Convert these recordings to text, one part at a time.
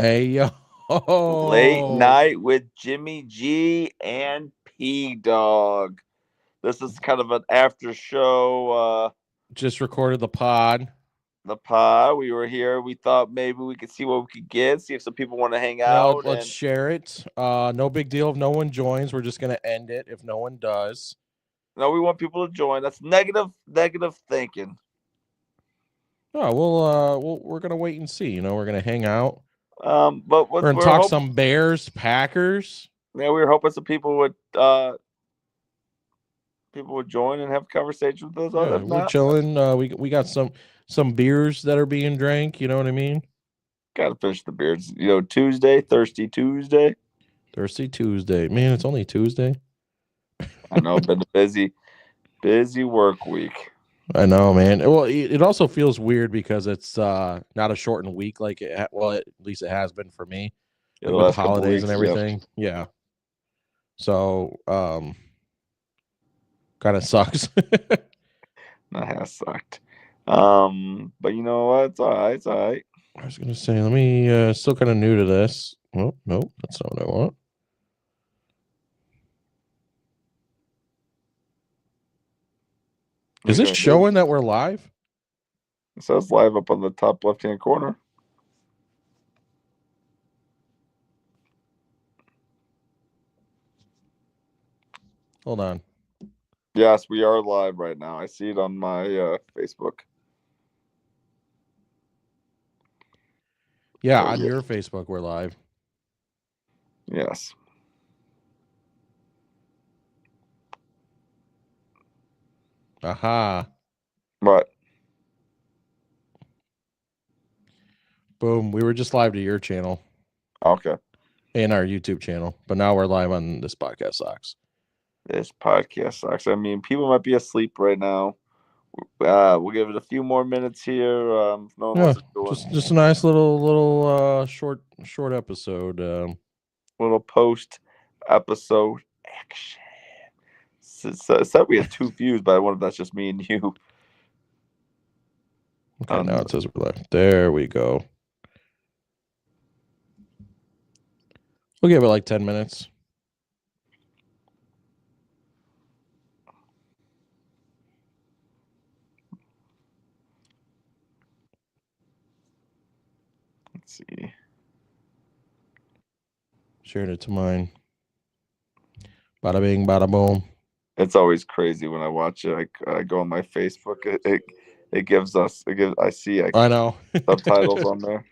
Hey, yo. Late night with Jimmy G and P Dog. This is kind of an after show. Just recorded the pod. The pod. We were here. We thought maybe we could see what we could get. See if some people want to hang out. Let's share it. No big deal if no one joins. We're just gonna end it if no one does. No, we want people to join. That's negative thinking. Oh, we're gonna wait and see. We're gonna hang out. But we're gonna talk some Bears, Packers. Yeah, we were hoping some people would join and have a conversation with us. Yeah, we're chilling. We got some beers that are being drank. You know what I mean? Gotta finish the beers. Tuesday, Thirsty Tuesday. Thirsty Tuesday. Man, it's only Tuesday. I know, been a busy work week. I know, man. Well, it also feels weird because it's not a shortened week like at least it has been for me. Yeah, with the holidays and everything. Yeah. So, kind of sucks. That has sucked. But you know what? It's all right. I was gonna say, let me. Still kind of new to this. Oh no, that's not what I want. Is this showing that we're live? It says live up on the top left-hand corner. Hold on. Yes, we are live right now. I see it on my Facebook. Yeah, on your Facebook, we're live. Yes. Aha. What? Boom. We were just live to your channel. Okay. And our YouTube channel. But now we're live on this podcast sucks. This podcast sucks. I mean, people might be asleep right now. We'll give it a few more minutes here. Just a nice little short episode. Little post episode action. Said we had 2 views, but I wonder if that's just me and you. Okay, now it says we're live. There we go. We'll give it like 10 minutes. Let's see. Sharing it to mine. Bada bing, bada boom. It's always crazy when I watch it. I go on my Facebook. It gives us. I see. I know subtitles on there.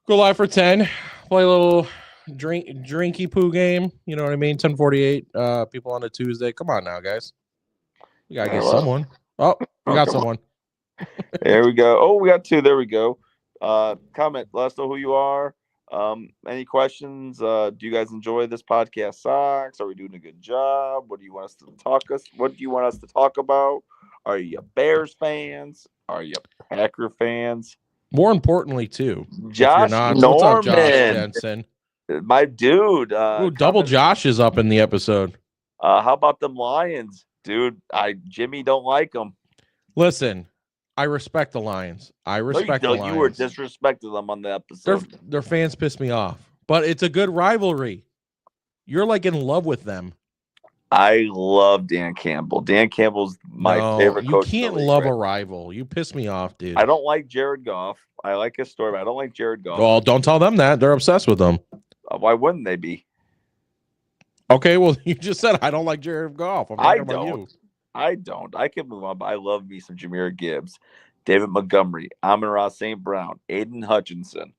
Go live for 10. Play a little drinky poo game. You know what I mean? 10:48. People on a Tuesday. Come on now, guys. We gotta get someone. Oh, we got someone. There we go. Oh, we got 2. There we go. Comment. Let us know who you are. Any questions? Do you guys enjoy this podcast? Sucks? Are we doing a good job? What do you want us to talk about? Are you Bears fans? Are you Packer fans? More importantly, too, Josh Norman. What's up, Josh Jensen? My dude. Double Josh is up in the episode. How about them Lions, dude? Jimmy don't like them. Listen, I respect the Lions. The Lions. You were disrespecting them on the episode. Their fans piss me off, but it's a good rivalry. You're like in love with them. I love Dan Campbell. Dan Campbell's my favorite coach. You can't love a rival. You piss me off, dude. I don't like Jared Goff. I like his story, but I don't like Jared Goff. Well, don't tell them that. They're obsessed with them. Why wouldn't they be? Okay, well, you just said I don't like Jared Goff. I don't. I can move on, but I love me some Jahmyr Gibbs, David Montgomery, Amon-Ra St. Brown, Aiden Hutchinson.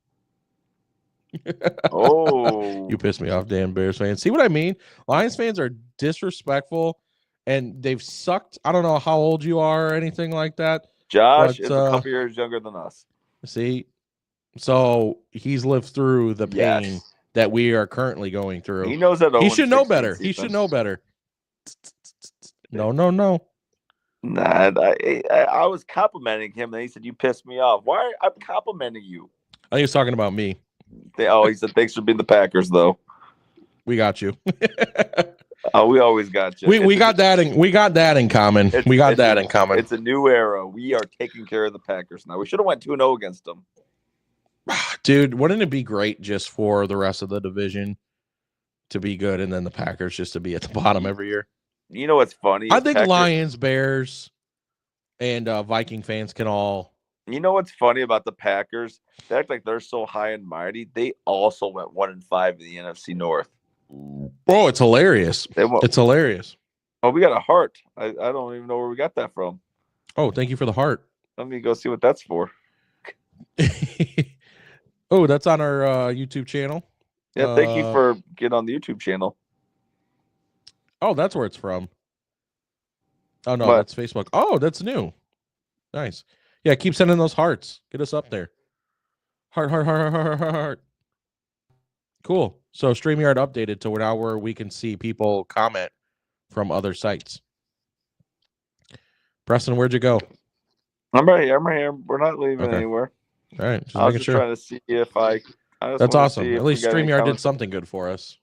Oh, you pissed me off, damn Bears fans. See what I mean? Lions fans are disrespectful, and they've sucked. I don't know how old you are or anything like that. Josh is a couple years younger than us. See, so he's lived through the pain that we are currently going through. He knows that. He should know better. He should know better. No. Nah, I was complimenting him, and he said you pissed me off. Why? I'm complimenting you. I think he was talking about me. He said thanks for being the Packers, though. We got you. We always got you. We got that in common. We got that in common. It's a new era. We are taking care of the Packers now. We should have went 2-0 against them. Dude, wouldn't it be great just for the rest of the division to be good and then the Packers just to be at the bottom every year? You know what's funny? I think Lions, Bears, and Viking fans can all. You know what's funny about the Packers? They act like they're so high and mighty. They also went 1-5 in the NFC North. Oh, it's hilarious. It's hilarious. Oh, we got a heart. I don't even know where we got that from. Oh, thank you for the heart. Let me go see what that's for. Oh, that's on our YouTube channel. Yeah, thank you for getting on the YouTube channel. Oh, that's where it's from. Oh, no, that's Facebook. Oh, that's new. Nice. Yeah, keep sending those hearts. Get us up there. Heart. Cool. So StreamYard updated to now where we can see people comment from other sites. Preston, where'd you go? I'm right here. We're not leaving anywhere. All right. I was just trying to see if I that's awesome. At least StreamYard did something good for us.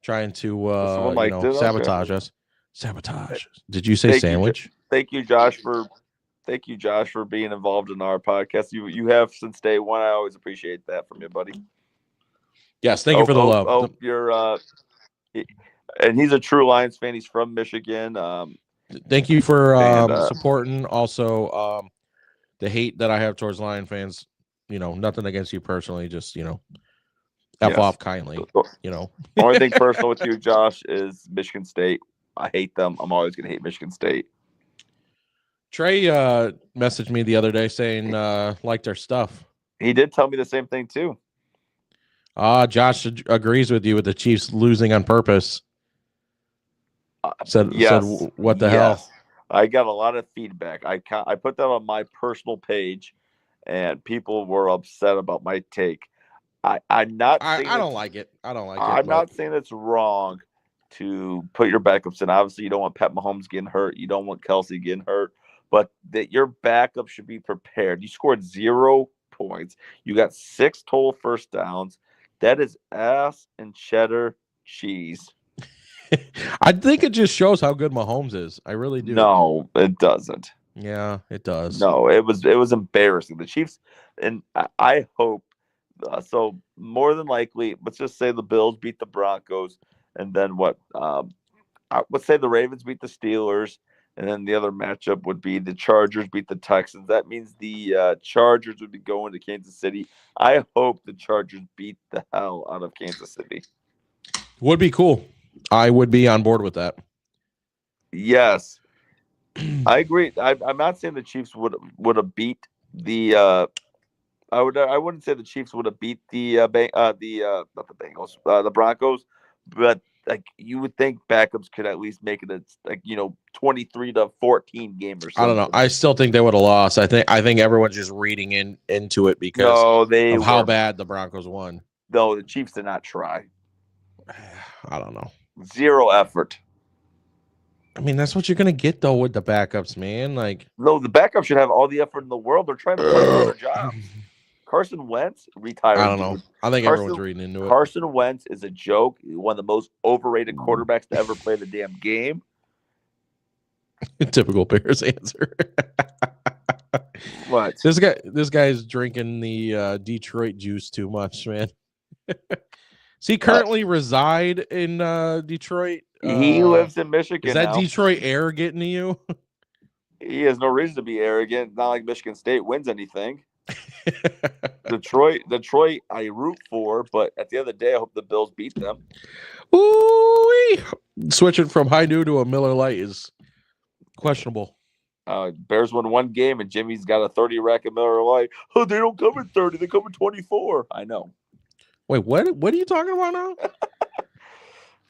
Trying to sabotage us. Sabotage. Did you say sandwich? Thank you, Josh, for being involved in our podcast. You have since day one. I always appreciate that from you, buddy. Yes, thank you for the love. Oh, you're and he's a true Lions fan. He's from Michigan. Thank you for supporting. Also, the hate that I have towards Lion fans. Nothing against you personally. Just F off kindly. The only thing personal with you, Josh, is Michigan State. I hate them. I'm always gonna hate Michigan State. Trey messaged me the other day saying liked our stuff. He did tell me the same thing too. Josh agrees with you with the Chiefs losing on purpose. Said what the hell? I got a lot of feedback. I put that on my personal page, and people were upset about my take. I'm not. I don't like it. I don't like it. I'm not saying it's wrong to put your backups in. Obviously, you don't want Pat Mahomes getting hurt. You don't want Kelsey getting hurt. But that your backup should be prepared. You scored 0 points. You got 6 total first downs. That is ass and cheddar cheese. I think it just shows how good Mahomes is. I really do. No, it doesn't. Yeah, it does. No, it was embarrassing. The Chiefs, and I hope so. More than likely, let's just say the Bills beat the Broncos, and then what? Let's say the Ravens beat the Steelers, and then the other matchup would be the Chargers beat the Texans. That means the Chargers would be going to Kansas City. I hope the Chargers beat the hell out of Kansas City. Would be cool. I would be on board with that. Yes, I agree. I'm not saying the Chiefs would have beat the. I wouldn't say the Chiefs would have beat the not the Bengals, the Broncos, but like you would think backups could at least make it a 23-14 game or something. I don't know. I still think they would have lost. I think everyone's just reading into it because of how bad the Broncos won. No, the Chiefs did not try. I don't know. 0 effort. I mean, that's what you're gonna get though with the backups, man. Like, no, the backups should have all the effort in the world. They're trying to play for their job. Carson Wentz retired. I don't know. I think everyone's reading into it. Carson Wentz is a joke. One of the most overrated quarterbacks to ever play the damn game. Typical Bears answer. What? This guy's drinking the Detroit juice too much, man. Does he currently reside in Detroit? He lives in Michigan. Is that now. Detroit air getting to you? He has no reason to be arrogant. Not like Michigan State wins anything. Detroit, I root for, but at the end of the day, I hope the Bills beat them. Ooh, switching from high noon to a Miller Lite is questionable. Bears won 1 game, and Jimmy's got a 30 rack of Miller Lite. Oh, they don't come in 30; they come in 24. I know. Wait, what are you talking about now?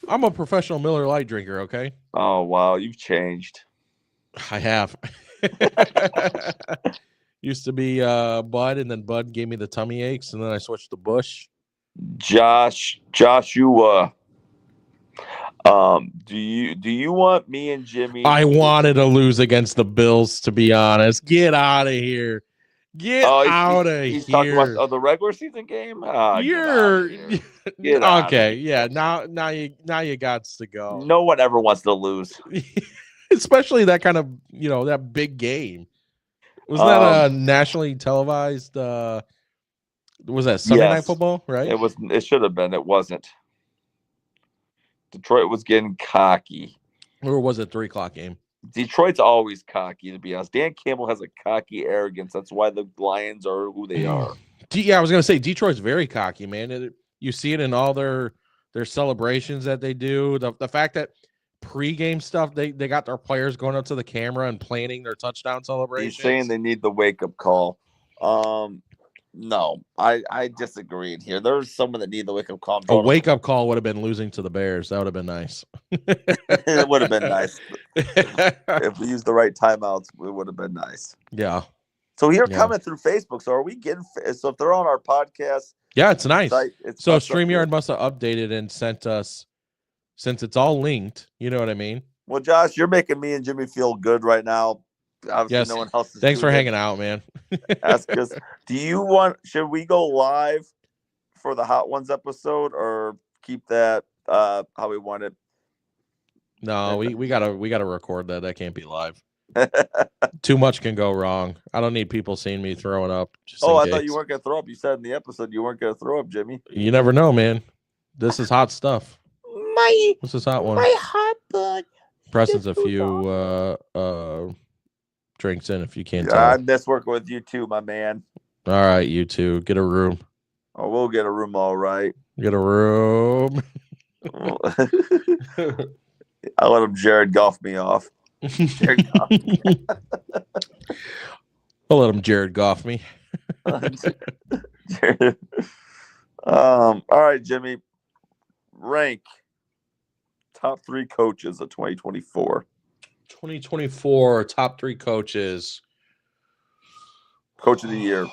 I'm a professional Miller Lite drinker, okay? Oh, wow. You've changed. I have. Used to be Bud, and then Bud gave me the tummy aches, and then I switched to Bush. Joshua, do you want me and Jimmy? I wanted to lose against the Bills, to be honest. Get out of here. Get out of here. He's talking about the regular season game. You're okay. Yeah. Now you got to go. No one ever wants to lose, especially that kind of that big game. Wasn't that a nationally televised Was that Sunday Night Yes. Football? Right? It should have been. It wasn't. Detroit was getting cocky. Or was it 3 o'clock game? Detroit's always cocky, to be honest. Dan Campbell has a cocky arrogance. That's why the Lions are who they are. Yeah, I was gonna say Detroit's very cocky, man. You see it in all their celebrations that they do. The fact that pregame stuff, they got their players going up to the camera and planning their touchdown celebrations. He's saying they need the wake up call. No, I disagreed here. There's someone that need the wake up call. A wake up call would have been losing to the Bears. That would have been nice. It would have been nice if we used the right timeouts. It would have been nice. Yeah. So here, coming through Facebook. So are we getting? So if they're on our podcast, yeah, it's nice. So StreamYard up. Must have updated and sent us, since it's all linked. You know what I mean? Well, Josh, you're making me and Jimmy feel good right now. Obviously, yes. No one else is. Thanks for hanging out, man. Ask us. Should we go live for the Hot Ones episode, or keep that how we want it? No, we gotta record that. That can't be live. Too much can go wrong. I don't need people seeing me throwing up. I thought you weren't gonna throw up. You said in the episode you weren't gonna throw up, Jimmy. You never know, man. This is hot stuff. This is hot one. My hot bud. Preston's a few drinks in, if you can't tell. I miss working with you too, my man. All right, you two, get a room. Oh, we'll get a room, all right. Get a room. I let him Jared golf me off. I'll let him Jared Goff me. All right, Jimmy. Rank top 3 coaches of 2024. 2024 top 3 coaches. Coach of the year.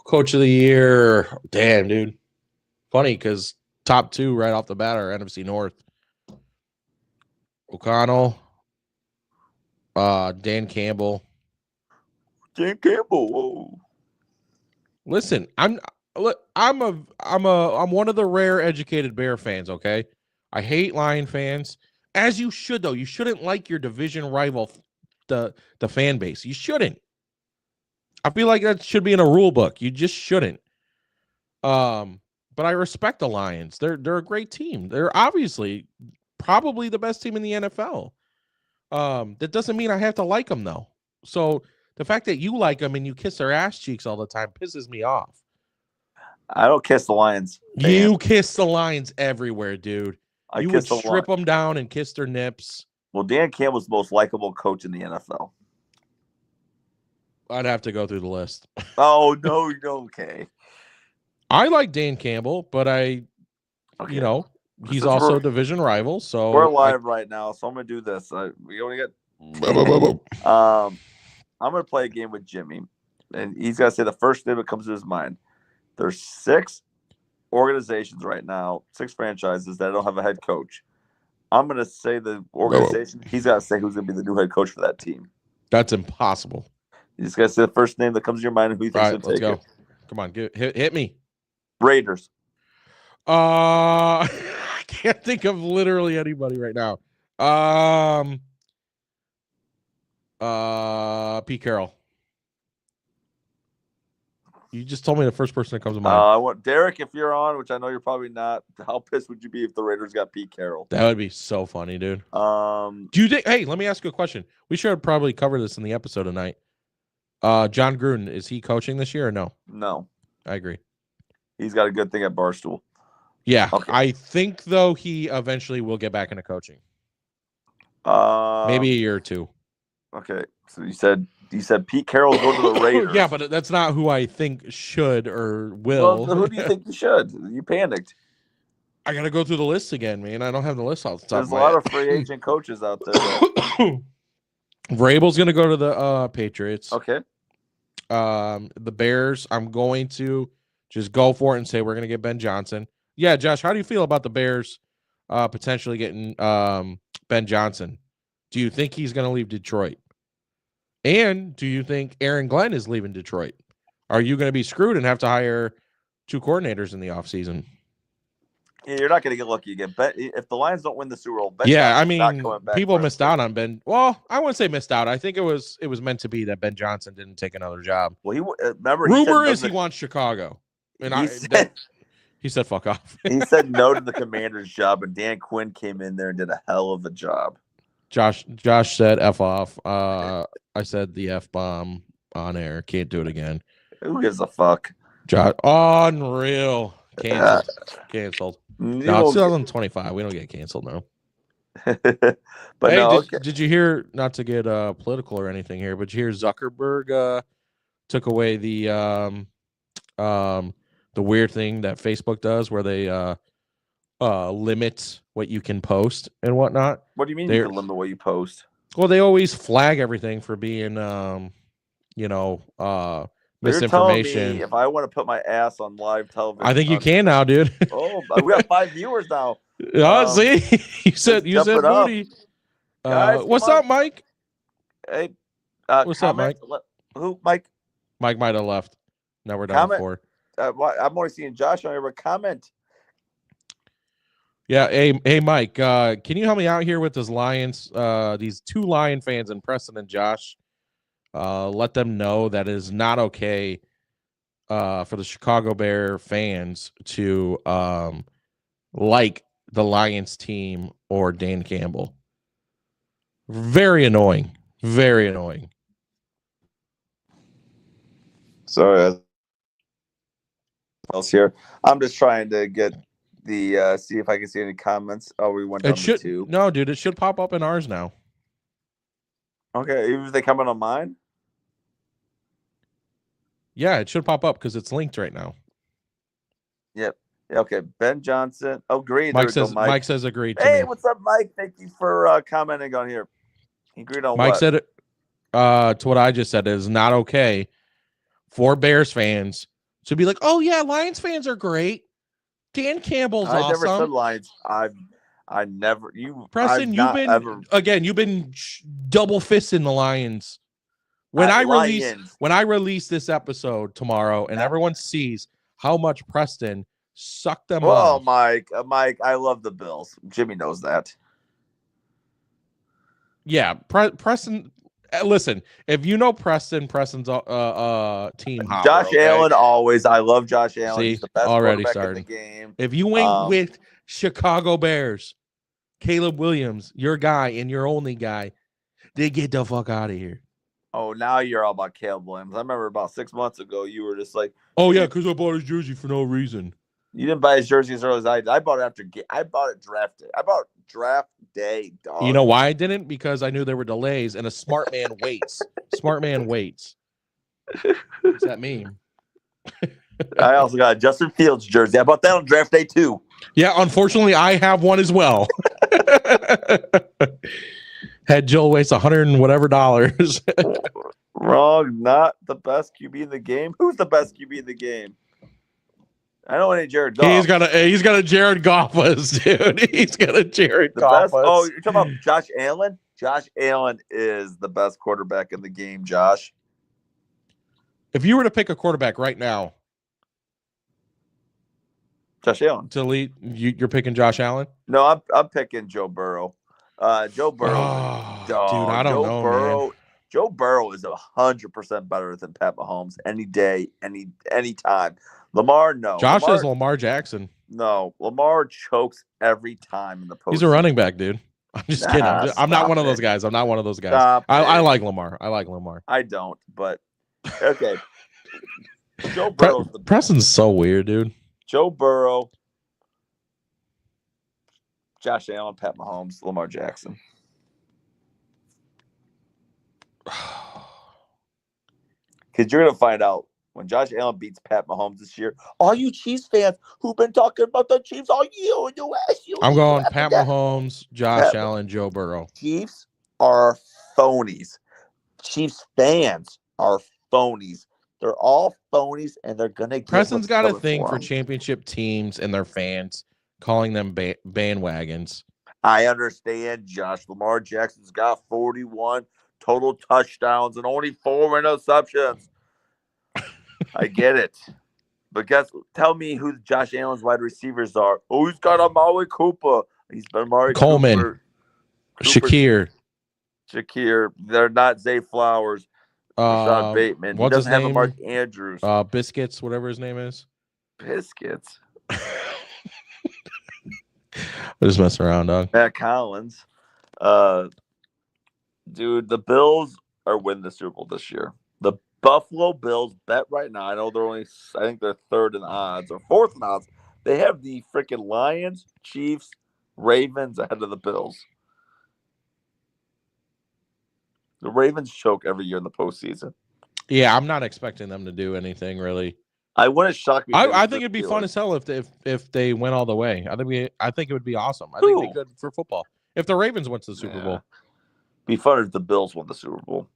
Coach of the year. Damn, dude. Funny because top 2 right off the bat are NFC North. O'Connell. Dan Campbell. Dan Campbell. Whoa. Listen, I'm one of the rare educated Bear fans, okay? I hate Lion fans. As you should, though. You shouldn't like your division rival, the fan base. You shouldn't. I feel like that should be in a rule book. You just shouldn't. But I respect the Lions. They're a great team. They're obviously probably the best team in the NFL. That doesn't mean I have to like them, though. So the fact that you like them and you kiss their ass cheeks all the time pisses me off. I don't kiss the Lions. You kiss the Lions everywhere, dude. You would strip them down and kiss their nips. Well, Dan Campbell's the most likable coach in the NFL. I'd have to go through the list. Oh, no, okay. I like Dan Campbell, but he's also a division rival. So we're live right now, so I'm gonna do this. We only get. I'm gonna play a game with Jimmy, and he's gotta say the first name that comes to his mind. There's 6 organizations right now, 6 franchises that don't have a head coach. I'm gonna say the organization. He's gotta say who's gonna be the new head coach for that team. That's impossible. You just gotta say the first name that comes to your mind and who you think should take it. Come on, hit me. Raiders. I can't think of literally anybody right now. Pete Carroll. You just told me the first person that comes to mind. I want Derek, if you're on, which I know you're probably not. How pissed would you be if the Raiders got Pete Carroll? That would be so funny, dude. Do you think? Hey, let me ask you a question. We should probably cover this in the episode tonight. John Gruden, is he coaching this year or no? No, I agree. He's got a good thing at Barstool. Yeah, okay. I think though he eventually will get back into coaching. Maybe a year or 2. Okay, so you said Pete Carroll's going to the Raiders. Yeah, but that's not who I think should or will. Well, who do you think you should? You panicked. I got to go through the list again, man. I don't have the list off the top. There's a lot of free agent coaches out there. Vrabel's going to go to the Patriots. Okay. The Bears, I'm going to just go for it and say we're going to get Ben Johnson. Yeah, Josh, how do you feel about the Bears potentially getting Ben Johnson? Do you think he's going to leave Detroit? And do you think Aaron Glenn is leaving Detroit? Are you going to be screwed and have to hire 2 coordinators in the offseason? Yeah, you're not going to get lucky again. If the Lions don't win the Super Bowl, Ben people missed out on Ben. Well, I wouldn't say missed out. I think it was meant to be that Ben Johnson didn't take another job. Well, rumor is he wants Chicago. And he said, "Fuck off." he said no to the Commander's job, and Dan Quinn came in there and did a hell of a job. Josh said, "F off." I said the F bomb on air. Can't do it again. Who gives a fuck? Josh, unreal. Canceled. No, it's 2025. We don't get canceled now. But hey, no, did you hear? Not to get political or anything here, but you hear Zuckerberg took away the weird thing that Facebook does, where they limit what you can post and whatnot. What do you mean you can limit what you post? Well, they always flag everything for being, misinformation. Me if I want to put my ass on live television, I think you can now, dude. Oh, we have 5 viewers now. See, you said booty. Guys, what's up, Mike? Hey, what's up, Mike? Who, Mike? Mike might have left. Now we're done for. I'm only seeing Josh on here, but comment. Yeah, hey, Mike. Can you help me out here with this Lions? These 2 Lion fans, and Preston and Josh. Let them know that it is not okay for the Chicago Bear fans to like the Lions team or Dan Campbell. Very annoying. Very annoying. Sorry. Else here. I'm just trying to get the see if I can see any comments. Oh, we went down to 2. No, dude, it should pop up in ours now. Okay, even if they come in on mine? Yeah, it should pop up because it's linked right now. Yep. Okay, Ben Johnson. Oh, agreed. Mike says agreed. Hey, what's up, Mike? Thank you for commenting on here. He agreed on Mike what? said it to what I just said. It is not okay for Bears fans to be like, oh yeah, Lions fans are great. Dan Campbell's awesome. I never said Lions. I never. Preston, you've been double fisting the Lions. When I release this episode tomorrow, and everyone sees how much Preston sucked them off. Well, Mike, I love the Bills. Jimmy knows that. Yeah, Preston. Listen, if you know Preston's team. Hopper, Josh Allen always. I love Josh Allen. See, he's the best quarterback in the game. If you ain't with Chicago Bears, Caleb Williams, your guy and your only guy, they get the fuck out of here. Oh, now you're all about Caleb Williams. I remember about 6 months ago, you were just like, "Oh yeah, because I bought his jersey for no reason." You didn't buy his jersey as early as I did. I bought it I bought it draft day. I bought draft day, dog. You know why I didn't? Because I knew there were delays, and a smart man waits. Smart man waits. What's that mean? I also got a Justin Fields jersey. I bought that on draft day too. Yeah, unfortunately, I have one as well. Had Joel waste $100 and whatever dollars. Wrong, not the best QB in the game. Who's the best QB in the game? I don't want any Jared Goff. He's got a Jared Goffus, dude. He's got a Jared Goffus. Oh, you're talking about Josh Allen? Josh Allen is the best quarterback in the game, Josh. If you were to pick a quarterback right now, Josh Allen. To lead, you're picking Josh Allen? No, I'm picking Joe Burrow. Joe Burrow, dude, I don't know, man. Joe Burrow is 100% better than Pat Mahomes any day, any time. Lamar, no. Josh is Lamar Jackson. No, Lamar chokes every time in the post. He's a running back, dude. I'm just kidding. I'm not one of those guys. I like Lamar. I don't, but okay. Joe Burrow. Preston's so weird, dude. Joe Burrow, Josh Allen, Pat Mahomes, Lamar Jackson. Because you're going to find out when Josh Allen beats Pat Mahomes this year, all you Chiefs fans who've been talking about the Chiefs all year, I'm going Pat Mahomes, Josh Allen, Joe Burrow. Chiefs are phonies. Chiefs fans are phonies. They're all phonies, and they're going to get Preston's got a thing for championship teams and their fans, calling them bandwagons. I understand, Josh. Lamar Jackson's got 41 total touchdowns and only 4 interceptions. I get it. But tell me who Josh Allen's wide receivers are. Oh, he's got Amari Cooper. He's been Amari Coleman. Cooper. Shakir. They're not Zay Flowers. Rashad Bateman. He doesn't have a Mark Andrews. Biscuits, whatever his name is. Biscuits. I'm just messing around, dog. Matt Collins. Dude, the Bills are winning the Super Bowl this year. The Buffalo Bills bet right now. I know I think they're third in odds or fourth in odds. They have the freaking Lions, Chiefs, Ravens ahead of the Bills. The Ravens choke every year in the postseason. Yeah, I'm not expecting them to do anything really. I wouldn't shock me. I think it'd be fun as hell if they went all the way. I think it would be awesome. I think they could for football. If the Ravens went to the Super Bowl, be fun if the Bills won the Super Bowl.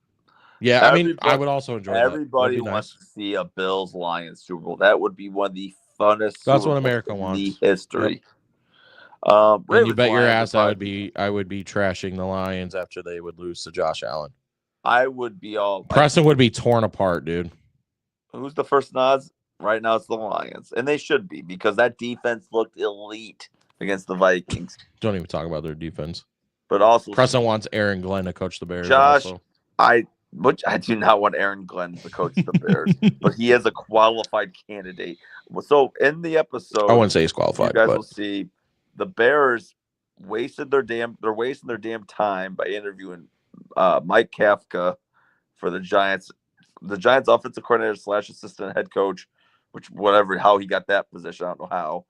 Yeah, I mean, I would also enjoy that. Everybody wants to see a Bills Lions Super Bowl. That would be one of the funnest. That's what America wants. The history. Yep. And you bet your ass I would be trashing the Lions after they would lose to Josh Allen. I would be all. Preston would be torn apart, dude. Who's the first odds? Right now it's the Lions, and they should be because that defense looked elite against the Vikings. Don't even talk about their defense. But also, Preston wants Aaron Glenn to coach the Bears. Josh, also. I do not want Aaron Glenn to coach the Bears, but he is a qualified candidate. So in the episode, I wouldn't say he's qualified. You guys will see the Bears they're wasting their damn time by interviewing Mike Kafka for the Giants. The Giants offensive coordinator / assistant head coach, how he got that position, I don't know how.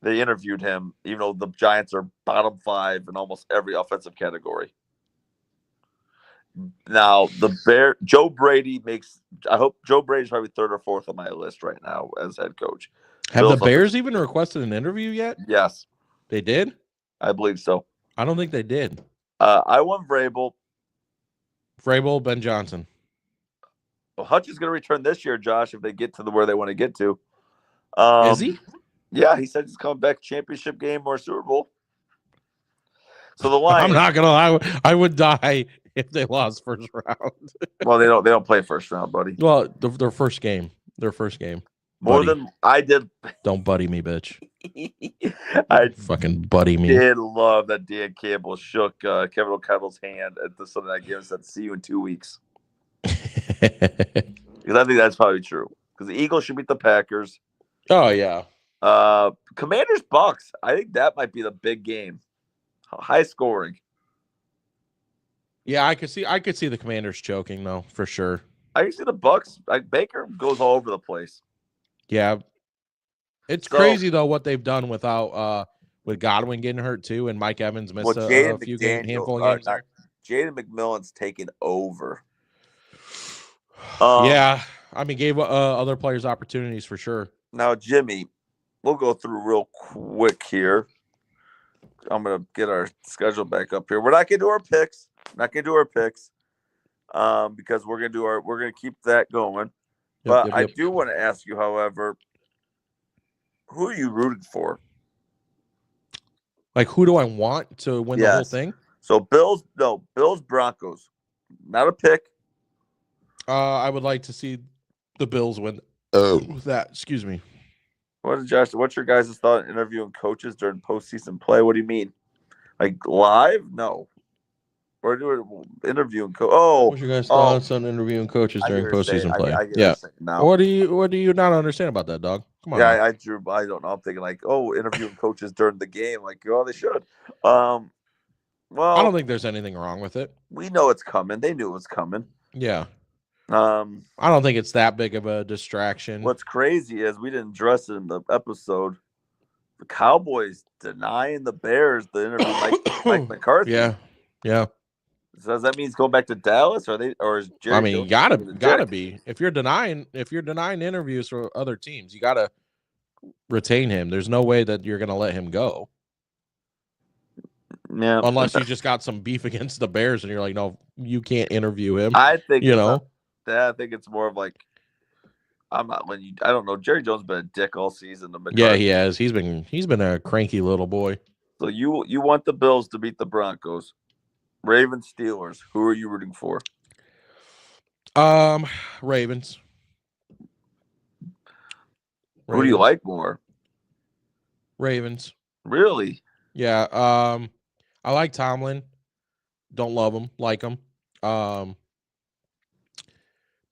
They interviewed him, even though the Giants are bottom 5 in almost every offensive category. Now, Joe Brady I hope Joe Brady's probably 3rd or 4th on my list right now as head coach. Have the Bears even requested an interview yet? Yes. They did? I believe so. I don't think they did. I want Vrabel. Ben Johnson. Well, Hutch is going to return this year, Josh, if they get to where they want to get to. Is he? Yeah, he said he's coming back championship game or Super Bowl. So the Lions. I'm not gonna lie, I would die if they lost first round. Well, they don't play first round, buddy. Well, their first game. More than I did. Don't buddy me, bitch. I fucking buddy me. Did love that Dan Campbell shook Kevin O'Connell's hand at the Sunday night game and said, "See you in 2 weeks." Because I think that's probably true. Because the Eagles should beat the Packers. Oh yeah. Commanders Bucks. I think that might be the big game. High scoring. Yeah, I could see the Commanders choking though, for sure. I can see the Bucks. Baker goes all over the place. Yeah. It's crazy though what they've done with Godwin getting hurt too, and Mike Evans missed a few handful of games. Jaden McMillan's taken over. Yeah, I mean, gave other players opportunities for sure. Now, Jimmy, we'll go through real quick here. I'm gonna get our schedule back up here. We're not gonna do our picks. Because we're gonna keep that going. But I do want to ask you, however, who are you rooting for? Like, who do I want to win the whole thing? So Bills, Broncos, not a pick. I would like to see the Bills win. That. Excuse me. What's your guys' thought on interviewing coaches during postseason play? What do you mean? Like live? No. We're doing interviewing what's your guys' thoughts on interviewing coaches during postseason play? What do you not understand about that, dog? Come on. Yeah, I don't know. I'm thinking like, interviewing coaches during the game. Like, they should. Well, I don't think there's anything wrong with it. We know it's coming. They knew it was coming. Yeah. I don't think it's that big of a distraction. What's crazy is we didn't address it in the episode. The Cowboys denying the Bears the interview Mike McCarthy. Yeah. So does that mean he's going back to Dallas, or is Jerry? I mean, gotta be. If you're denying interviews for other teams, you gotta retain him. There's no way that you're gonna let him go. Yeah. Unless you just got some beef against the Bears and you're like, no, you can't interview him. I think I think it's more of like, I'm not letting you. I don't know. Jerry Jones has been a dick all season. Yeah, he has. He's been a cranky little boy. So you want the Bills to beat the Broncos, Ravens, Steelers. Who are you rooting for? Ravens. Who do you like more? Ravens. Really? Yeah. I like Tomlin. Don't love him. Like him.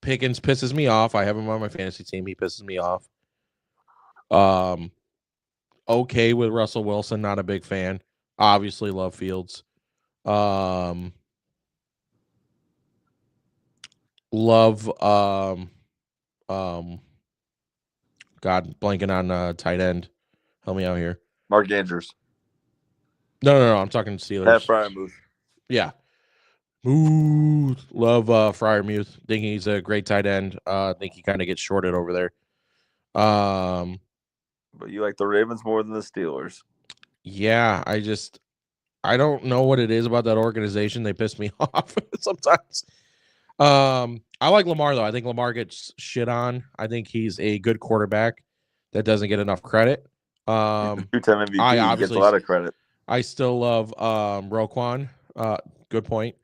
Pickens pisses me off. I have him on my fantasy team. He pisses me off. Okay with Russell Wilson, not a big fan. Obviously love Fields. Love God, blanking on tight end. Help me out here. Mark Andrews. No. I'm talking Steelers. Pat Fryermuth. Yeah. Ooh, love Fryermuth. Think he's a great tight end. Think he kind of gets shorted over there. But you like the Ravens more than the Steelers. Yeah, I don't know what it is about that organization. They piss me off sometimes. I like Lamar though. I think Lamar gets shit on. I think he's a good quarterback that doesn't get enough credit. Two-time MVP. I He gets obviously a lot of credit. I still love Roquan. Good point.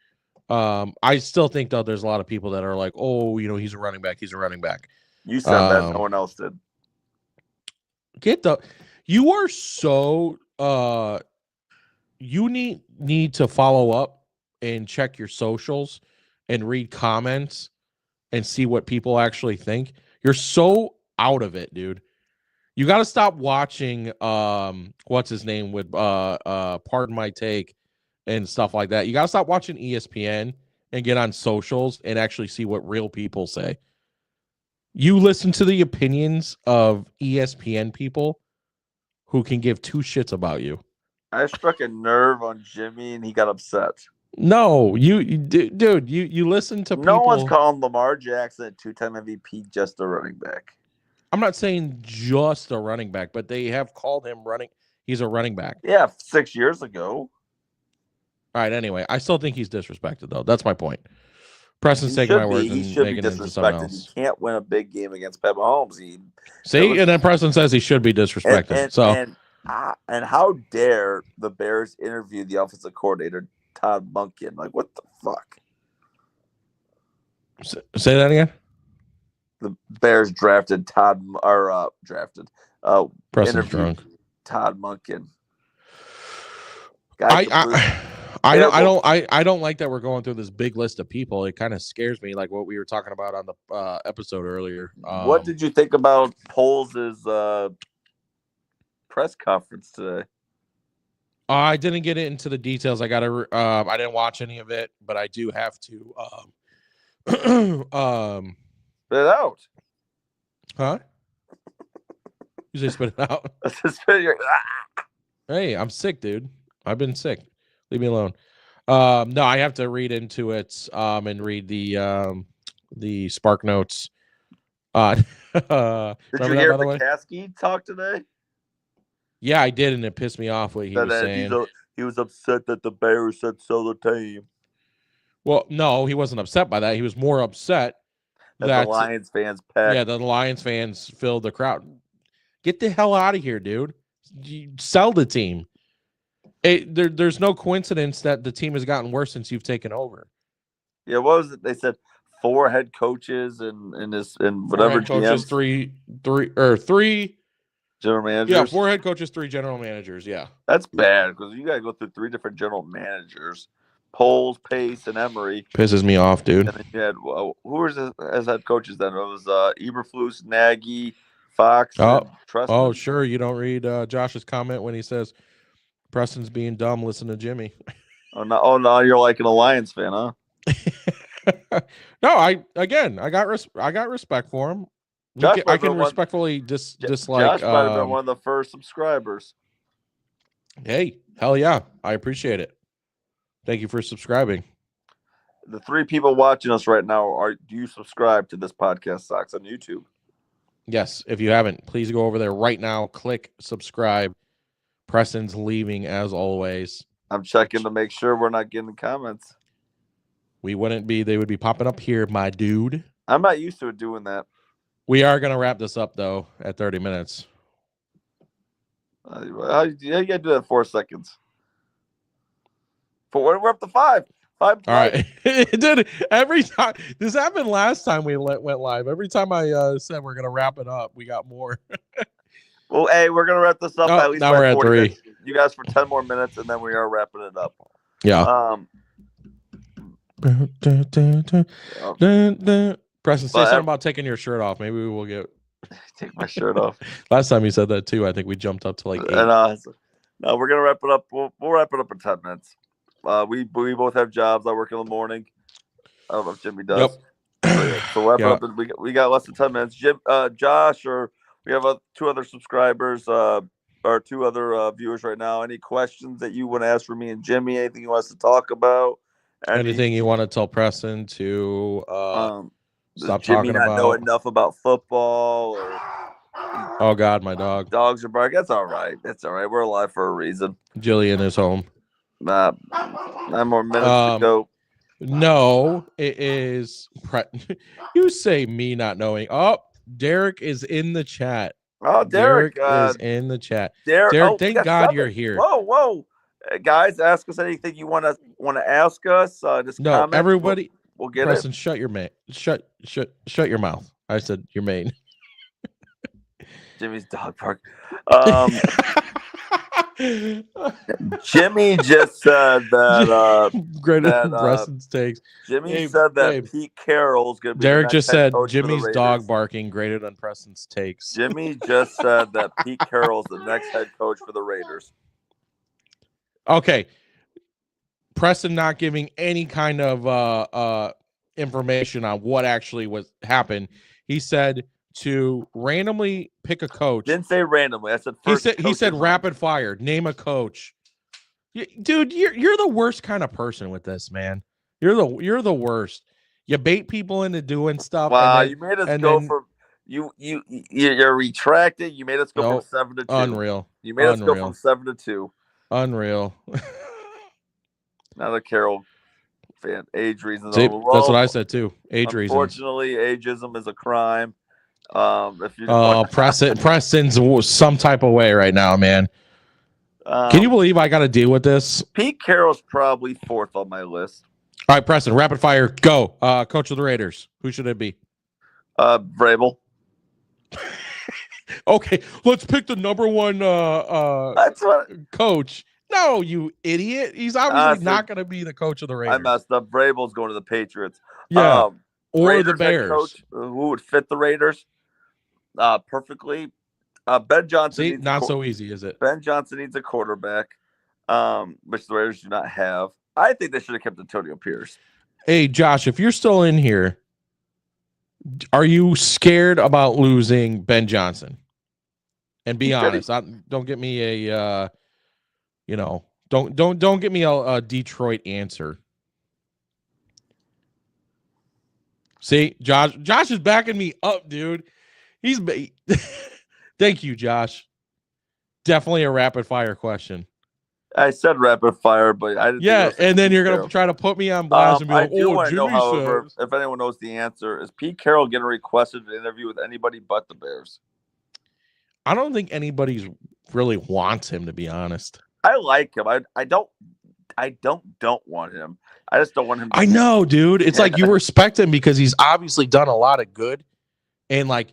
I still think though there's a lot of people that are like, oh, he's a running back. He's a running back. You said that. No one else did. You are so you need to follow up and check your socials and read comments and see what people actually think. You're so out of it, dude. You got to stop watching what's his name with Pardon My Take and stuff like that. You got to stop watching ESPN and get on socials and actually see what real people say. You listen to the opinions of ESPN people who can give two shits about you. I struck a nerve on Jimmy and he got upset. No, dude, you listen to people. No one's calling Lamar Jackson a two-time MVP just a running back. I'm not saying just a running back, but they have called him running. He's a running back. Yeah, 6 years ago. All right. Anyway, I still think he's disrespected, though. That's my point. Preston's taking my words and making it into something else. He can't win a big game against Pat Mahomes. And then Preston says he should be disrespected. And how dare the Bears interview the offensive coordinator Todd Monken? Like, what the fuck? Say that again. The Bears drafted Preston's drunk. Todd Monken. I don't like that we're going through this big list of people. It kind of scares me, like what we were talking about on the episode earlier. What did you think about Poles' press conference today? I didn't get into the details. I didn't watch any of it, but I do have to. Spit it out. Huh? You say spit it out? Hey, I'm sick, dude. I've been sick. Leave me alone. No, I have to read into it and read the Spark Notes. Did you hear McCaskey talk today? Yeah, I did, and it pissed me off what he was saying. He was upset that the Bears said sell the team. Well, no, he wasn't upset by that. He was more upset that the Lions fans packed. Yeah, the Lions fans filled the crowd. Get the hell out of here, dude. You sell the team. There's no coincidence that the team has gotten worse since you've taken over. Yeah, what was it? They said 4 head coaches and whatever coaches, three general managers. Yeah, 4 head coaches, 3 general managers. Yeah, that's bad because you got to go through 3 different general managers: Poles, Pace, and Emery. Pisses me off, dude. And then you had who was as head coaches then? It was Eberflus, Nagy, Fox. Oh, sure. You don't read Josh's comment when he says Preston's being dumb. Listen to Jimmy. Oh no, you're like an Alliance fan, huh? No, I got respect for him. I can respectfully dislike. Josh might have been one of the first subscribers. Hey, hell yeah, I appreciate it. Thank you for subscribing. The 3 people watching us right now do you subscribe to this podcast Socks on YouTube? Yes. If you haven't, please go over there right now. Click subscribe. Preston's leaving as always. I'm checking to make sure we're not getting comments. We wouldn't be. They would be popping up here, my dude. I'm not used to doing that. We are going to wrap this up, though, at 30 minutes. You got to do that in 4 seconds. We're up to 5. 5. All right. Dude, every time. This happened last time we went live. Every time I said we're going to wrap it up, we got more. Well, hey, we're going to wrap this up at least. Now we're at 3. Minutes. You guys for 10 more minutes, and then we are wrapping it up. Yeah. Preston, say something about taking your shirt off. Maybe we will get Take my shirt off. Last time you said that too, I think we jumped up to like 8. And no, we're gonna wrap it up. We'll wrap it up in 10 minutes. We both have jobs. I work in the morning. I don't know if Jimmy does. Yep. So wrap Yeah. it up. We got less than 10 minutes. Josh, or we have 2 other subscribers, or 2 other viewers right now. Any questions that you want to ask for me and Jimmy? Anything you want us to talk about? Anything you want to tell Preston to stop Jimmy talking not know about? enough about football? Or Oh God, my dog. Dogs are barking. That's all right. That's all right. We're alive for a reason. Jillian is home. 9 more minutes to go. No, it is. You say me not knowing. Oh, Derek is in the chat. Oh, Derek is in the chat. Derek, thank God you're here. Whoa. Guys, ask us anything you want to ask us. Just no, comment. everybody. We'll get Preston, it. shut your mouth. Shut your mouth. I said your main. Jimmy's dog park. Jimmy just said that greater Preston's takes. Jimmy said that Pete Carroll's gonna be Derek just said coach Jimmy's dog barking greater than Preston's takes. Jimmy just said that Pete Carroll's the next head coach for the Raiders. Okay. Preston not giving any kind of information on what actually happened. He said to randomly pick a coach. Didn't say randomly. I said first. He said rapid fire. Name a coach. Dude, you're the worst kind of person with this, man. You're the worst. You bait people into doing stuff. Wow, you made us go from you're retracting. You made us go from 7 to 2. Unreal. You made us go from 7 to 2. Unreal. Not a Carroll fan. Age reasons. See, that's what I said too. Age reasons. Unfortunately, ageism is a crime. If you Preston's some type of way right now, man. Can you believe I got to deal with this? Pete Carroll's probably 4th on my list. All right, Preston, rapid fire, go. Coach of the Raiders. Who should it be? Vrabel. Okay, let's pick the number 1 That's what coach. No, you idiot. He's obviously not going to be the coach of the Raiders. I messed up. Vrabel's going to the Patriots. Yeah. Or Raiders the Bears. Coach, who would fit the Raiders perfectly. Ben Johnson. See, not so easy, is it? Ben Johnson needs a quarterback, which the Raiders do not have. I think they should have kept Antonio Pierce. Hey, Josh, if you're still in here, are you scared about losing Ben Johnson? And be honest. Don't get me a don't get me a Detroit answer. See, Josh is backing me up, dude. He's Thank you, Josh. Definitely a rapid fire question. I said rapid fire, but I didn't. Yeah, and then you're gonna try to put me on blast and be like, "Oh, Jimmy know, however, says." If anyone knows the answer, is Pete Carroll getting requested an interview with anybody but the Bears? I don't think anybody's really wants him, to be honest. I like him. I don't want him. I just don't want him. I know, dude. It's like you respect him because he's obviously done a lot of good, and like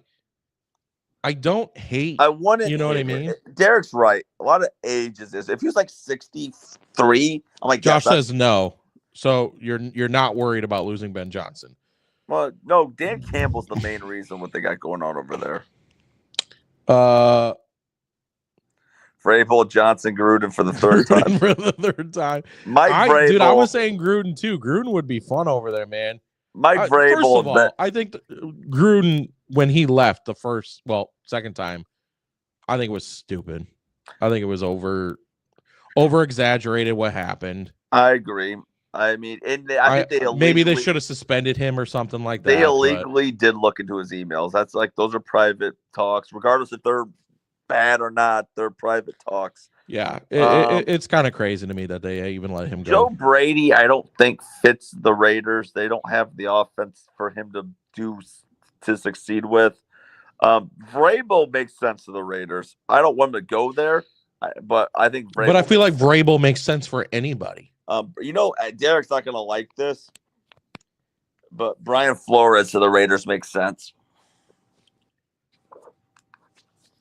I don't hate. I want it. You know what I mean? Derek's right. A lot of age is this. If he was like 63, I'm like, Josh says no. So you're not worried about losing Ben Johnson. Well, no. Dan Campbell's the main reason what they got going on over there. Vrabel, Johnson, Gruden for the third time. For the third time. Mike Vrabel. Dude, I was saying Gruden too. Gruden would be fun over there, man. Mike Vrabel. First of all, I think Gruden, when he left second time, I think it was stupid. I think it was over exaggerated what happened. I agree. I mean, I think maybe they should have suspended him or something like that. They illegally did look into his emails. That's like those are private talks, regardless if they're bad or not. They're private talks. Yeah, it's kind of crazy to me that they even let him go. Joe Brady, I don't think fits the Raiders. They don't have the offense for him to succeed with. Vrabel makes sense to the Raiders. I don't want him to go there, but I think. But I feel like Vrabel makes sense for anybody. Derek's not going to like this, but Brian Flores to the Raiders makes sense.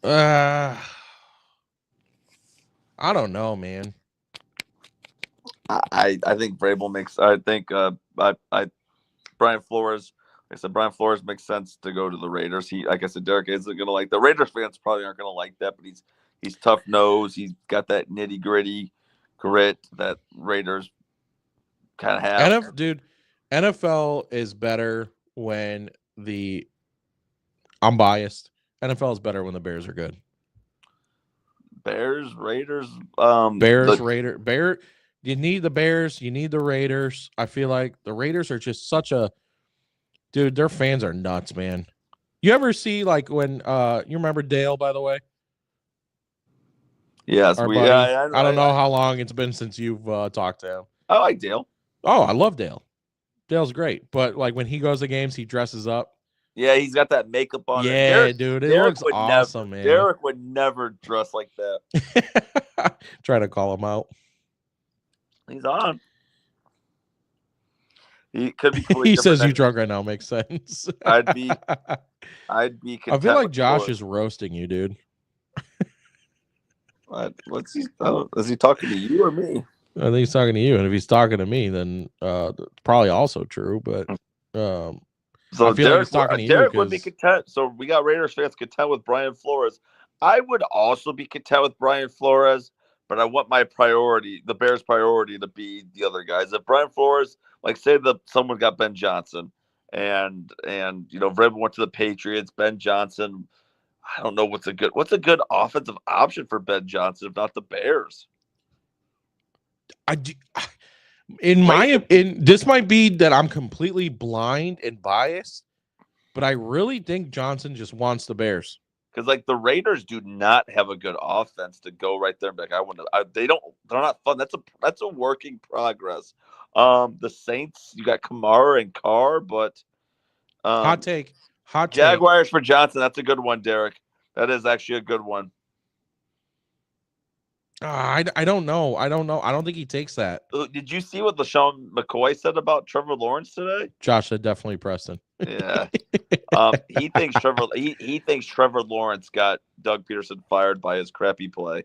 I don't know, man. I think Vrabel makes. I think Brian Flores I said Brian Flores makes sense to go to the Raiders. Like I said, Derek isn't going to like the Raiders fans. Probably aren't going to like that, but he's tough nosed. He's got that nitty gritty grit that Raiders kind of have. Dude, NFL is better when I'm biased. NFL is better when the Bears are good. Bears, Raiders, Bear. You need the Bears. You need the Raiders. I feel like the Raiders are just such a dude. Their fans are nuts, man. You ever see like when you remember Dale, by the way? Yes, Our buddy. I don't know how long it's been since you've talked to him. I like Dale. Oh, I love Dale. Dale's great, but like when he goes to games, he dresses up. Yeah, he's got that makeup on. Yeah, dude, it looks awesome, man. Derek would never dress like that. Try to call him out. He's on. He could be. He says you drunk right now. Makes sense. I'd be. I feel like Josh is roasting you, dude. What's he? Is he talking to you or me? I think he's talking to you, and if he's talking to me, then it's probably also true. But so I feel like he's talking to you. Derek would be content. So we got Raiders fans content with Brian Flores. I would also be content with Brian Flores, but I want my priority, the Bears' priority, to be the other guys. If Brian Flores, like say someone got Ben Johnson, and Vrabel went to the Patriots, Ben Johnson. I don't know what's a good offensive option for Ben Johnson if not the Bears. This might be that I'm completely blind and biased, but I really think Johnson just wants the Bears. Because like the Raiders do not have a good offense to go right there and be like, they're not fun. That's a work in progress. The Saints, you got Kamara and Carr, but hot take. Jaguars for Johnson. That's a good one, Derek. That is actually a good one. I don't know. I don't think he takes that. Did you see what LaShawn McCoy said about Trevor Lawrence today? Josh said definitely Preston. Yeah. He thinks Trevor Lawrence got Doug Peterson fired by his crappy play.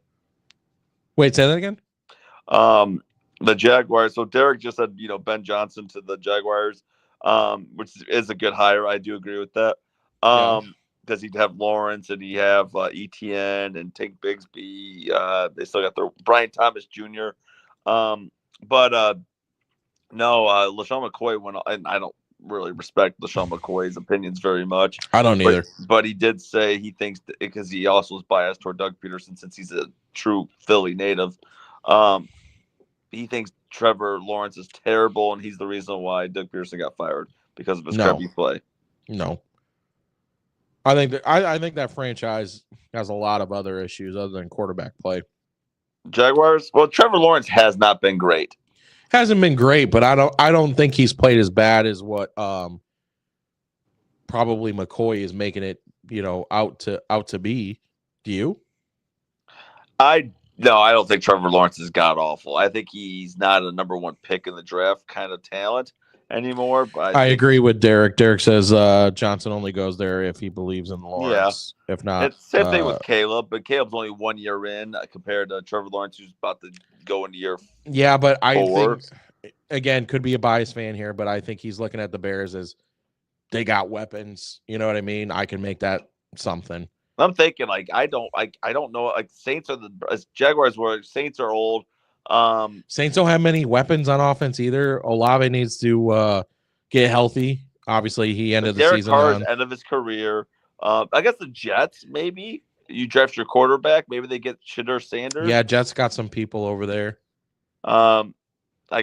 Wait, say that again? The Jaguars. So Derek just said, Ben Johnson to the Jaguars, which is a good hire. I do agree with that. Because he'd have Lawrence and he have ETN and Tank Bigsby. They still got their Brian Thomas Jr. No, LaShawn McCoy went, and I don't really respect LaShawn McCoy's opinions very much. I don't either. But he did say he thinks, because he also is biased toward Doug Peterson since he's a true Philly native. He thinks Trevor Lawrence is terrible, and he's the reason why Doug Peterson got fired because of his crappy play. No. I think that franchise has a lot of other issues other than quarterback play. Jaguars. Well, Trevor Lawrence has not been great. Hasn't been great, but I don't think he's played as bad as what probably McCoy is making it, out to be. Do you? No, I don't think Trevor Lawrence is god awful. I think he's not a number one pick in the draft kind of talent anymore. But I agree with Derek. Derek says Johnson only goes there if he believes in Lawrence. Yeah. If not, it's same thing with Caleb. But Caleb's only 1 year in compared to Trevor Lawrence, who's about to go into year. Yeah, but I think again could be a biased fan here, but I think he's looking at the Bears as they got weapons. You know what I mean? I can make that something. I'm thinking I don't know. Like Saints are Jaguars were Saints are old. Saints don't have many weapons on offense either. Olave needs to get healthy. Obviously, he ended the season on end of his career. I guess the Jets, maybe you draft your quarterback. Maybe they get Shedeur Sanders. Yeah, Jets got some people over there. I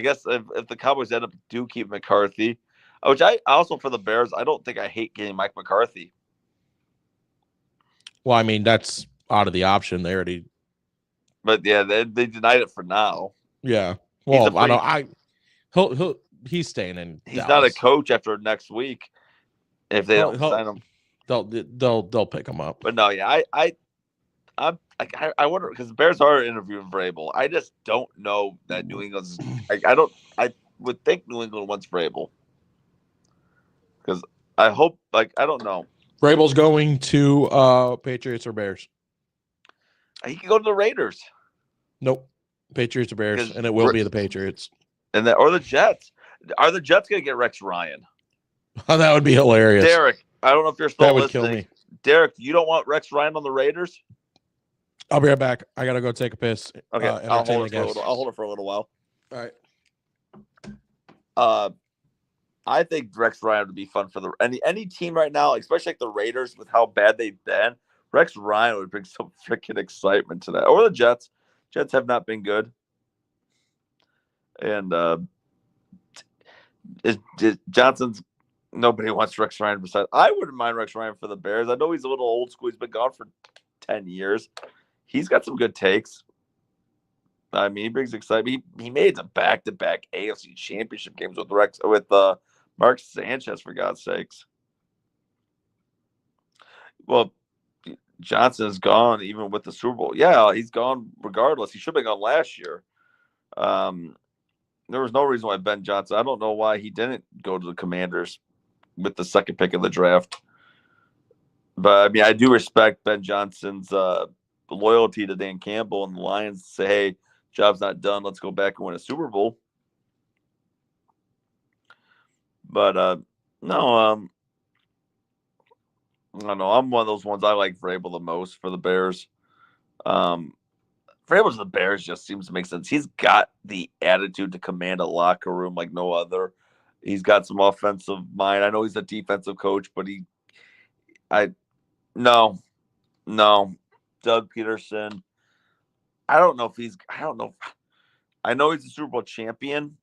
guess if the Cowboys do keep McCarthy, which I also for the Bears, I don't think I hate getting Mike McCarthy. Well, I mean that's out of the option. They already. But yeah, they denied it for now. Yeah. Well, he's staying in. He's Dallas. not a coach after next week. If they don't sign him, they'll pick him up. But no, yeah, I wonder because the Bears are interviewing Vrabel. I just don't know that New England's. I would think New England wants Vrabel because I hope. I don't know. Vrabel's going to Patriots or Bears. He can go to the Raiders. Nope. Patriots or Bears, and it will be the Patriots. Or the Jets. Are the Jets going to get Rex Ryan? Oh, that would be hilarious. Derek, I don't know if you're still That would listening. kill me. Derek, you don't want Rex Ryan on the Raiders? I'll be right back. I gotta go take a piss. Okay, I'll hold it for a little while. All right. I think Rex Ryan would be fun for any team right now, especially like the Raiders with how bad they've been. Rex Ryan would bring some freaking excitement to that. Or the Jets. Jets have not been good. And Johnson's nobody wants Rex Ryan besides. I wouldn't mind Rex Ryan for the Bears. I know he's a little old school. He's been gone for 10 years. He's got some good takes. I mean, he brings excitement. He made the back-to-back AFC Championship games with Mark Sanchez, for God's sakes. Well, Johnson is gone even with the Super Bowl. Yeah, he's gone regardless. He should have been gone last year. There was no reason why Ben Johnson. I don't know why he didn't go to the Commanders with the second pick of the draft. But I mean, I do respect Ben Johnson's loyalty to Dan Campbell and the Lions. Say, hey, job's not done. Let's go back and win a Super Bowl. But no, I don't know. I'm one of those ones I like Vrabel the most for the Bears. Vrabel to the Bears just seems to make sense. He's got the attitude to command a locker room like no other. He's got some offensive mind. I know he's a defensive coach, but no. Doug Peterson. I don't know. I know he's a Super Bowl champion,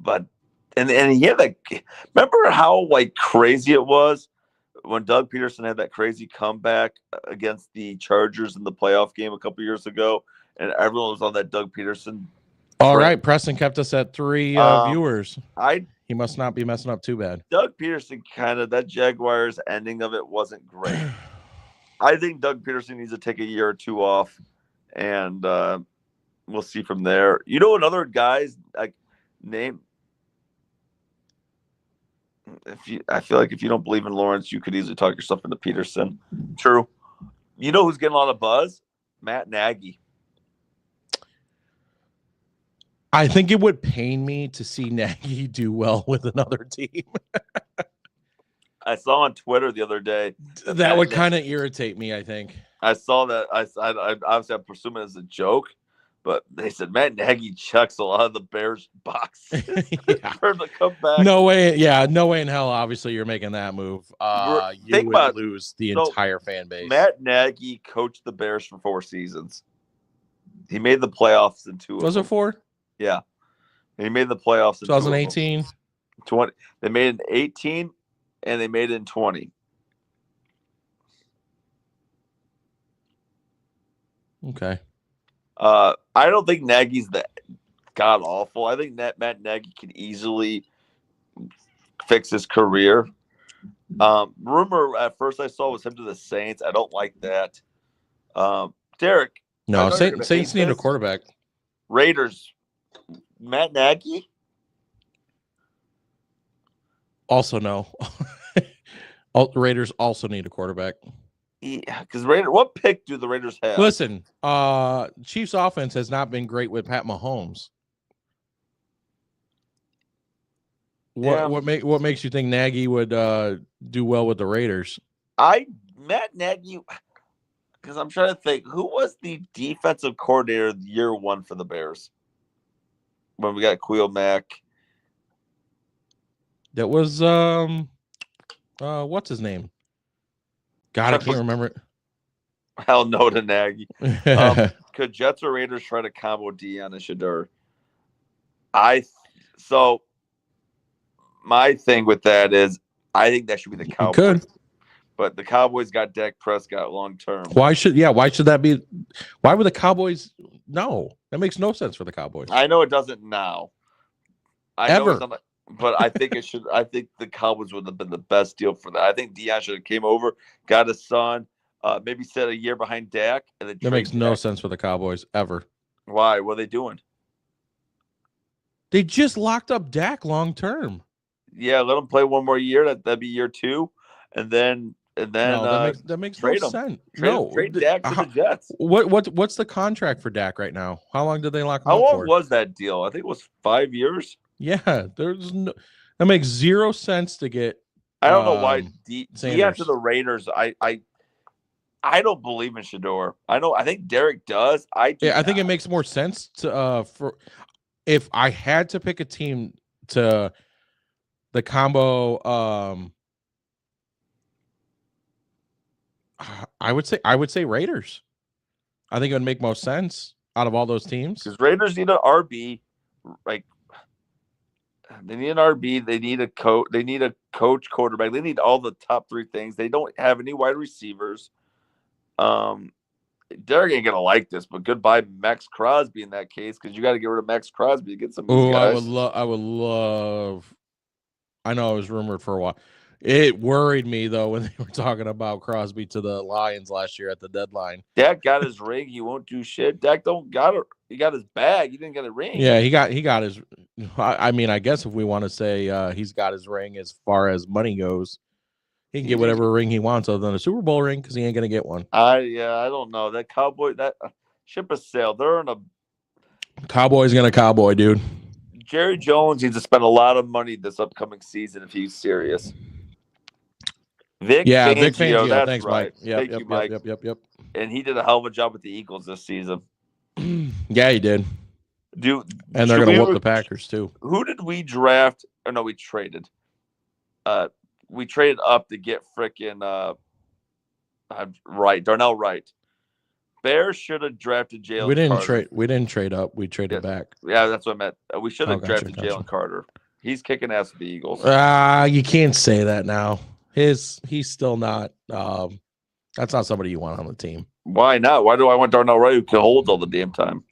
but and he had that. Remember how like crazy it was when Doug Peterson had that crazy comeback against the Chargers in the playoff game a couple years ago, and everyone was on that Doug Peterson. All right, Preston kept us at 3 viewers. He must not be messing up too bad. Doug Peterson that Jaguars ending of it wasn't great. I think Doug Peterson needs to take a year or two off, and we'll see from there. You know, another guy's name. I feel like if you don't believe in Lawrence, you could easily talk yourself into Peterson. True. You know who's getting a lot of buzz? Matt Nagy. I think it would pain me to see Nagy do well with another team. I saw on Twitter the other day. That would kind of irritate me, I think. I saw that. I obviously I'm presuming it's a joke, but they said Matt Nagy checks a lot of the Bears boxes for the comeback. No way. Yeah, no way in hell. Obviously, you're making that move. You would lose the entire fan base. Matt Nagy coached the Bears for 4 seasons. He made the playoffs in 2. Was it 4? Yeah. And he made the playoffs in 2018. 20. They made it in 18, and they made it in 20. Okay. I don't think Nagy's that god awful. I think Matt Nagy can easily fix his career. Rumor at first I saw was him to the Saints. I don't like that. Derek. No, Saints need a quarterback. Raiders. Matt Nagy? Also no. Raiders also need a quarterback. Yeah, because what pick do the Raiders have? Listen, Chiefs offense has not been great with Pat Mahomes. What makes you think Nagy would do well with the Raiders? Matt Nagy, because I'm trying to think, who was the defensive coordinator year 1 for the Bears when we got Khalil Mack? That was what's his name? God, I can't remember it. Hell no to Nagy. Could Jets or Raiders try to combo Deion and Shedeur? My thing with that is I think that should be the Cowboys. Could. But the Cowboys got Dak Prescott long term. Why should that be? Why would the Cowboys? No, that makes no sense for the Cowboys. I know it doesn't now. Ever. But I think it should. I think the Cowboys would have been the best deal for that. I think Deion should have came over, got his son, maybe set a year behind Dak, and then that makes no sense for the Cowboys ever. Why? What are they doing? They just locked up Dak long term. Yeah, let him play one more year. That'd be year 2, and then no, that makes no sense. Trade Dak to the Jets. What's the contract for Dak right now? How long did they lock him up for? How long was that deal? I think it was 5 years. Yeah, that's That makes zero sense to get. I don't know why D after Sanders. the Raiders. I don't believe in Shador. I think Derek does. I think it makes more sense to for if I had to pick a team to the combo. I would say Raiders. I think it would make most sense out of all those teams. Because Raiders need an RB, like they need an RB. They need a coach. They need a coach, quarterback. They need all the top three things. They don't have any wide receivers. Derek ain't gonna like this, but goodbye Max Crosby in that case, because you got to get rid of Max Crosby to get some of these guys. I would love. I know it was rumored for a while. It worried me though when they were talking about Crosby to the Lions last year at the deadline. Dak got his ring. He won't do shit. Dak don't got it. He got his bag. He didn't get a ring. Yeah, he got his. I mean, I guess if we want to say he's got his ring as far as money goes, he can get whatever ring he wants other than a Super Bowl ring because he ain't gonna get one. I don't know. That Cowboy, that ship has sailed. They're in a Cowboy's gonna cowboy, dude. Jerry Jones needs to spend a lot of money this upcoming season if he's serious. Vic Fangio, that's thanks, right. Mike. Thank you, Mike. Yep. And he did a hell of a job with the Eagles this season. Yeah, he did. Dude, and they're gonna whoop the Packers too. Who did we draft? Oh no, we traded. We traded up to get freaking Wright, Darnell Wright. Bears should have drafted Jalen. We didn't trade up. We traded back. Yeah, that's what I meant. We should have drafted Jalen Carter. He's kicking ass with the Eagles. You can't say that now. He's still not. That's not somebody you want on the team. Why not? Why do I want Darnell Wright who can hold all the damn time?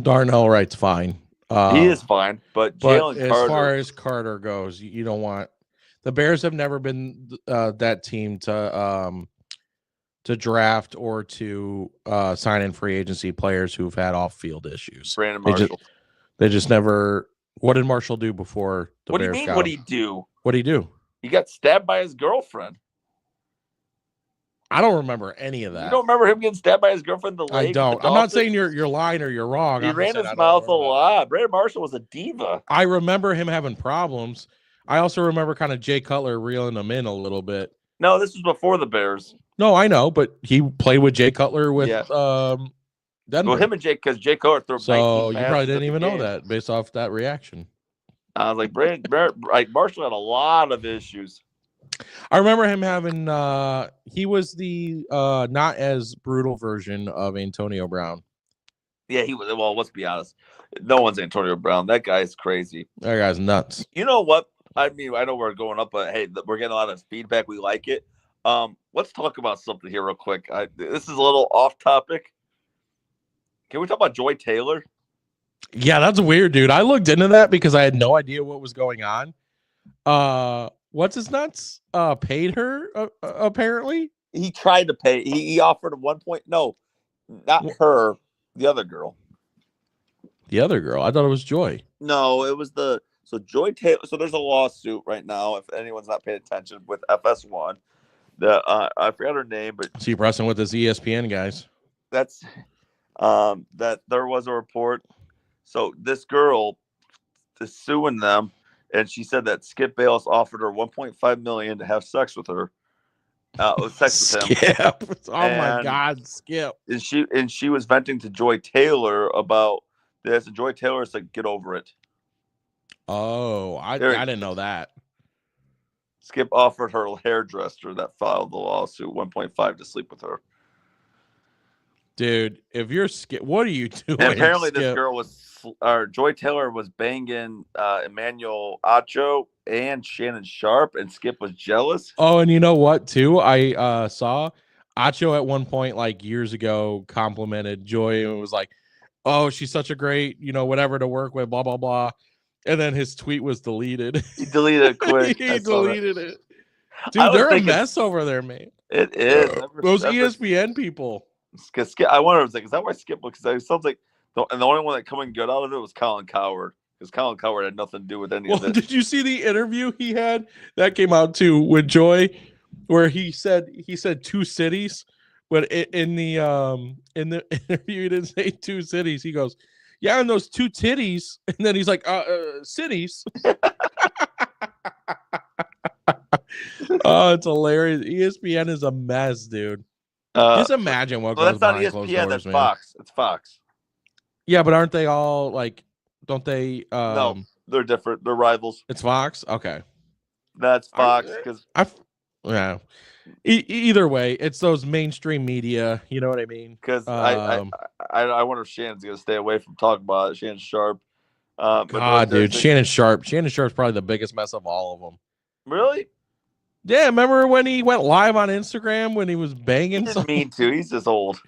Darnell Wright's fine. He is fine, but Jalen Carter. As far as Carter goes, you don't want. The Bears have never been that team to draft or to sign in free agency players who've had off-field issues. Brandon Marshall. They just never. What did Marshall do before the What Bears? What do you mean? What did he do? What did he do? He got stabbed by his girlfriend. I don't remember any of that. You don't remember him getting stabbed by his girlfriend in the leg? I don't. I'm not saying you're lying or you're wrong. He ran his mouth a lot. Brandon Marshall was a diva. I remember him having problems. I also remember kind of Jay Cutler reeling him in a little bit. No, this was before the Bears. No, I know, but he played with Jay Cutler with Denver. Well, him and Jay, because Jay Cutler threw. So you probably didn't even know that based off that reaction. I was like, Marshall had a lot of issues. I remember him having. He was the not as brutal version of Antonio Brown. Yeah, he was. Well, let's be honest. No one's Antonio Brown. That guy is crazy. That guy's nuts. You know what? I mean, I know we're going up, but hey, we're getting a lot of feedback. We like it. Let's talk about something here real quick. This is a little off topic. Can we talk about Joy Taylor? Yeah, that's weird, dude. I looked into that because I had no idea what was going on. What's his nuts? Paid her apparently. He tried to pay. He offered at one point. No, not her. The other girl. The other girl. I thought it was Joy. No, it was so Joy Taylor. So there's a lawsuit right now. If anyone's not paying attention with FS1, I forgot her name, but she pressing with this ESPN guys. That's that there was a report. So this girl is suing them, and she said that Skip Bayless offered her $1.5 million to have sex with her. Sex with him. Skip. My God, Skip. And she was venting to Joy Taylor about this, and Joy Taylor said, "Get over it." Oh, I didn't know that. Skip offered her a hairdresser that filed the lawsuit $1.5 to sleep with her. Dude, if you're Skip, what are you doing? And apparently, Skip? this girl Joy Taylor was banging Emmanuel Acho and Shannon Sharp, and Skip was jealous. Oh, and you know what, too? I saw Acho at one point, like years ago, complimented Joy and was like, "Oh, she's such a great, whatever to work with, blah, blah, blah." And then his tweet was deleted. He deleted it quick. He deleted it. Dude, they're a mess over there, man. It is. Those ESPN people. Skip, I wonder, is that why Skip looks? It sounds like, and the only one that coming good out of it was Colin Cowherd, because Colin Cowherd had nothing to do with any of it. Did you see the interview he had that came out too with Joy, where he said two cities, but in the interview he didn't say two cities. He goes, Yeah, and those two titties. And then he's like, cities. Oh, it's hilarious. ESPN is a mess, dude. Just imagine what Well, goes that's not behind closed ESPN. doors, That's man. Fox. It's Fox. Yeah, but aren't they all like? Don't they? No, they're different. They're rivals. It's Fox. Okay, That's Fox because yeah. Either way, it's those mainstream media. You know what I mean? Because I wonder if Shannon's gonna stay away from talking about it. Shannon Sharp. God, dude, Shannon Sharp's probably the biggest mess of all of them. Really? Yeah, remember when he went live on Instagram when he was banging? He didn't mean to. He's just old.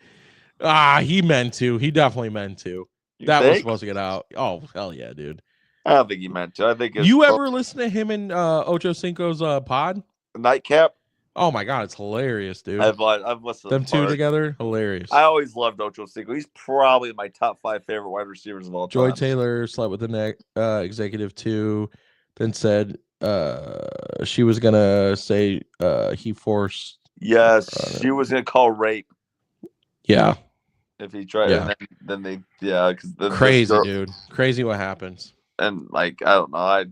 He meant to. He definitely meant to. That was supposed to get out. Oh, hell yeah, dude. I don't think he meant to. I think you ever listen to him and Ocho Cinco's pod? Nightcap? Oh my god, it's hilarious, dude. I've listened them two together, hilarious. I always loved Ocho Cinco. He's probably my top 5 favorite wide receivers of all time. Joy Taylor slept with the executive too, then said she was gonna say he forced. Yes, she was gonna call rape. Yeah. If he tried, yeah. And then they, yeah, because crazy dude, crazy what happens. And like I don't know,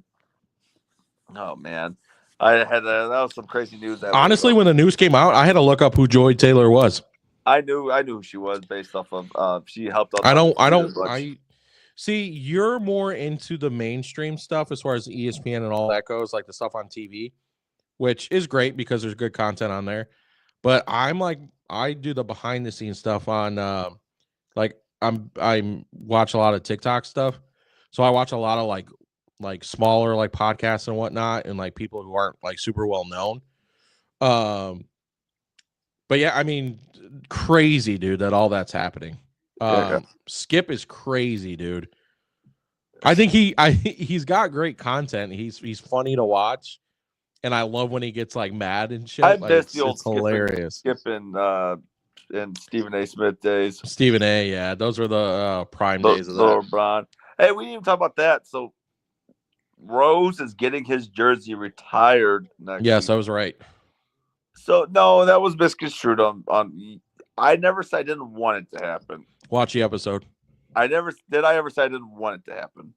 oh man, that was some crazy news. Honestly, when the news came out, I had to look up who Joy Taylor was. I knew who she was based off of she helped out. I see you're more into the mainstream stuff as far as ESPN and all that goes, like the stuff on TV, which is great because there's good content on there. But I'm like, I do the behind the scenes stuff on like I watch a lot of TikTok stuff. So I watch a lot of like smaller like podcasts and whatnot, and like people who aren't like super well known. But yeah, I mean, crazy, dude, that all that's happening. Skip is crazy, dude. I think he's got great content. He's funny to watch, and I love when he gets like mad and shit. I like, miss the old hilarious. Skip and Stephen A. Smith days. Stephen A. Yeah, those were the prime days of that. LeBron. Hey, we didn't even talk about that. So Rose is getting his jersey retired next. Yes, I was right. So no, that was misconstrued on. I never said I didn't want it to happen. Watch the episode. I ever said I didn't want it to happen.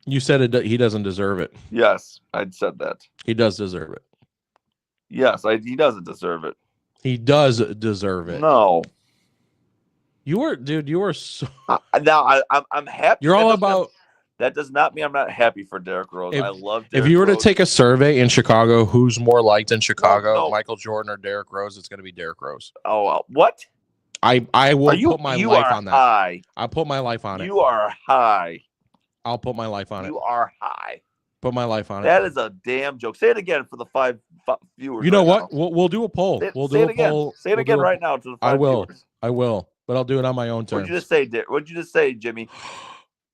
You said he doesn't deserve it. Yes, I said that. He does deserve it. Yes, he doesn't deserve it. He does deserve it. No. You were so. Now I'm happy. You're all about. That does not mean I'm not happy for Derrick Rose. I love Derrick If you were Rose. to take a survey in Chicago, who's more liked in Chicago, Michael Jordan or Derrick Rose, it's going to be Derrick Rose. Oh, what? I will put my life on that. High. I'll put my life on it. You are high. I'll put my life on it. You are high. Put my life on it. That is a damn joke. Say it again for the 5 viewers. You know what? We'll do a poll. We'll do a poll. Say it again right now to the 5 viewers. I will, but I'll do it on my own terms. What'd you just say, Jimmy?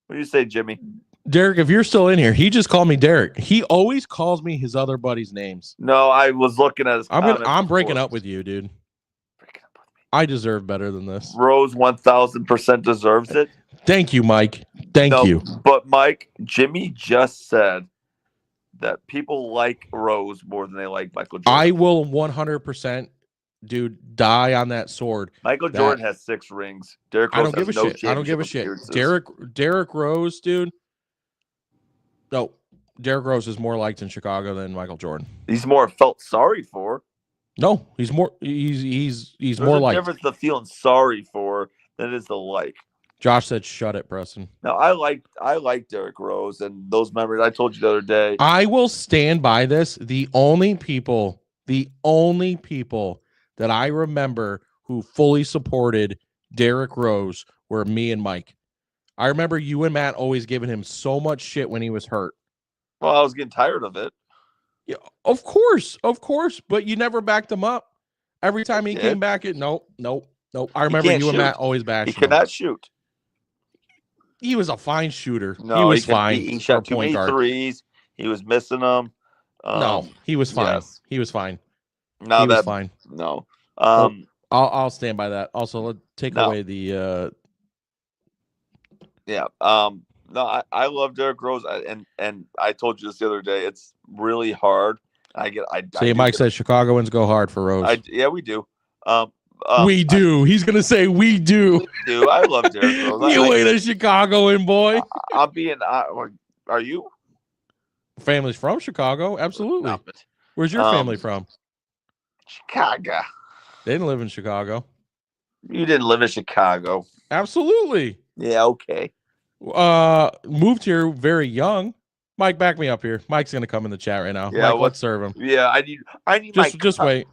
What did you say, Jimmy? Derek, if you're still in here, he just called me Derek. He always calls me his other buddies' names. No, I was looking at his I'm breaking up with you, dude. Breaking up with me. I deserve better than this. Rose 1000% deserves it. Thank you, Mike. Thank you. But Mike, Jimmy just said that people like Rose more than they like Michael Jordan. I will 100%, dude, die on that sword. Michael Jordan has 6 rings. Derrick Rose I don't give a shit. I don't give a shit. Derrick Rose, dude. No, Derrick Rose is more liked in Chicago than Michael Jordan. He's more felt sorry for. No, he's more. He's There's more liked. There's a difference the feeling sorry for than it is the like. Josh said, "Shut it, Preston." Now I like Derrick Rose and those memories. I told you the other day. I will stand by this. The only people that I remember who fully supported Derrick Rose were me and Mike. I remember you and Matt always giving him so much shit when he was hurt. Well, I was getting tired of it. Yeah, of course, but you never backed him up. Every time he came back, nope. I remember you and Matt always bashing him. He cannot shoot. He was a fine shooter. No, he was fine. He shot too many threes. He was missing them. No, he was fine. Yes. He was fine. No, he was fine. No. I'll stand by that. Also, let's take away the. Yeah. No, I love Derrick Rose, and I told you this the other day. It's really hard. Mike says Chicagoans go hard for Rose. Yeah, we do. We do. He's gonna say we do. We do. I love Derrick Rose. You ain't a Chicagoan boy. I'm being. Are you? Family's from Chicago. Absolutely. Where's your family from? Chicago. They didn't live in Chicago. You didn't live in Chicago. Absolutely. Yeah. Okay. Moved here very young. Mike, back me up here. Mike's gonna come in the chat right now. Yeah, Mike, let's serve him. Yeah, I need just wait.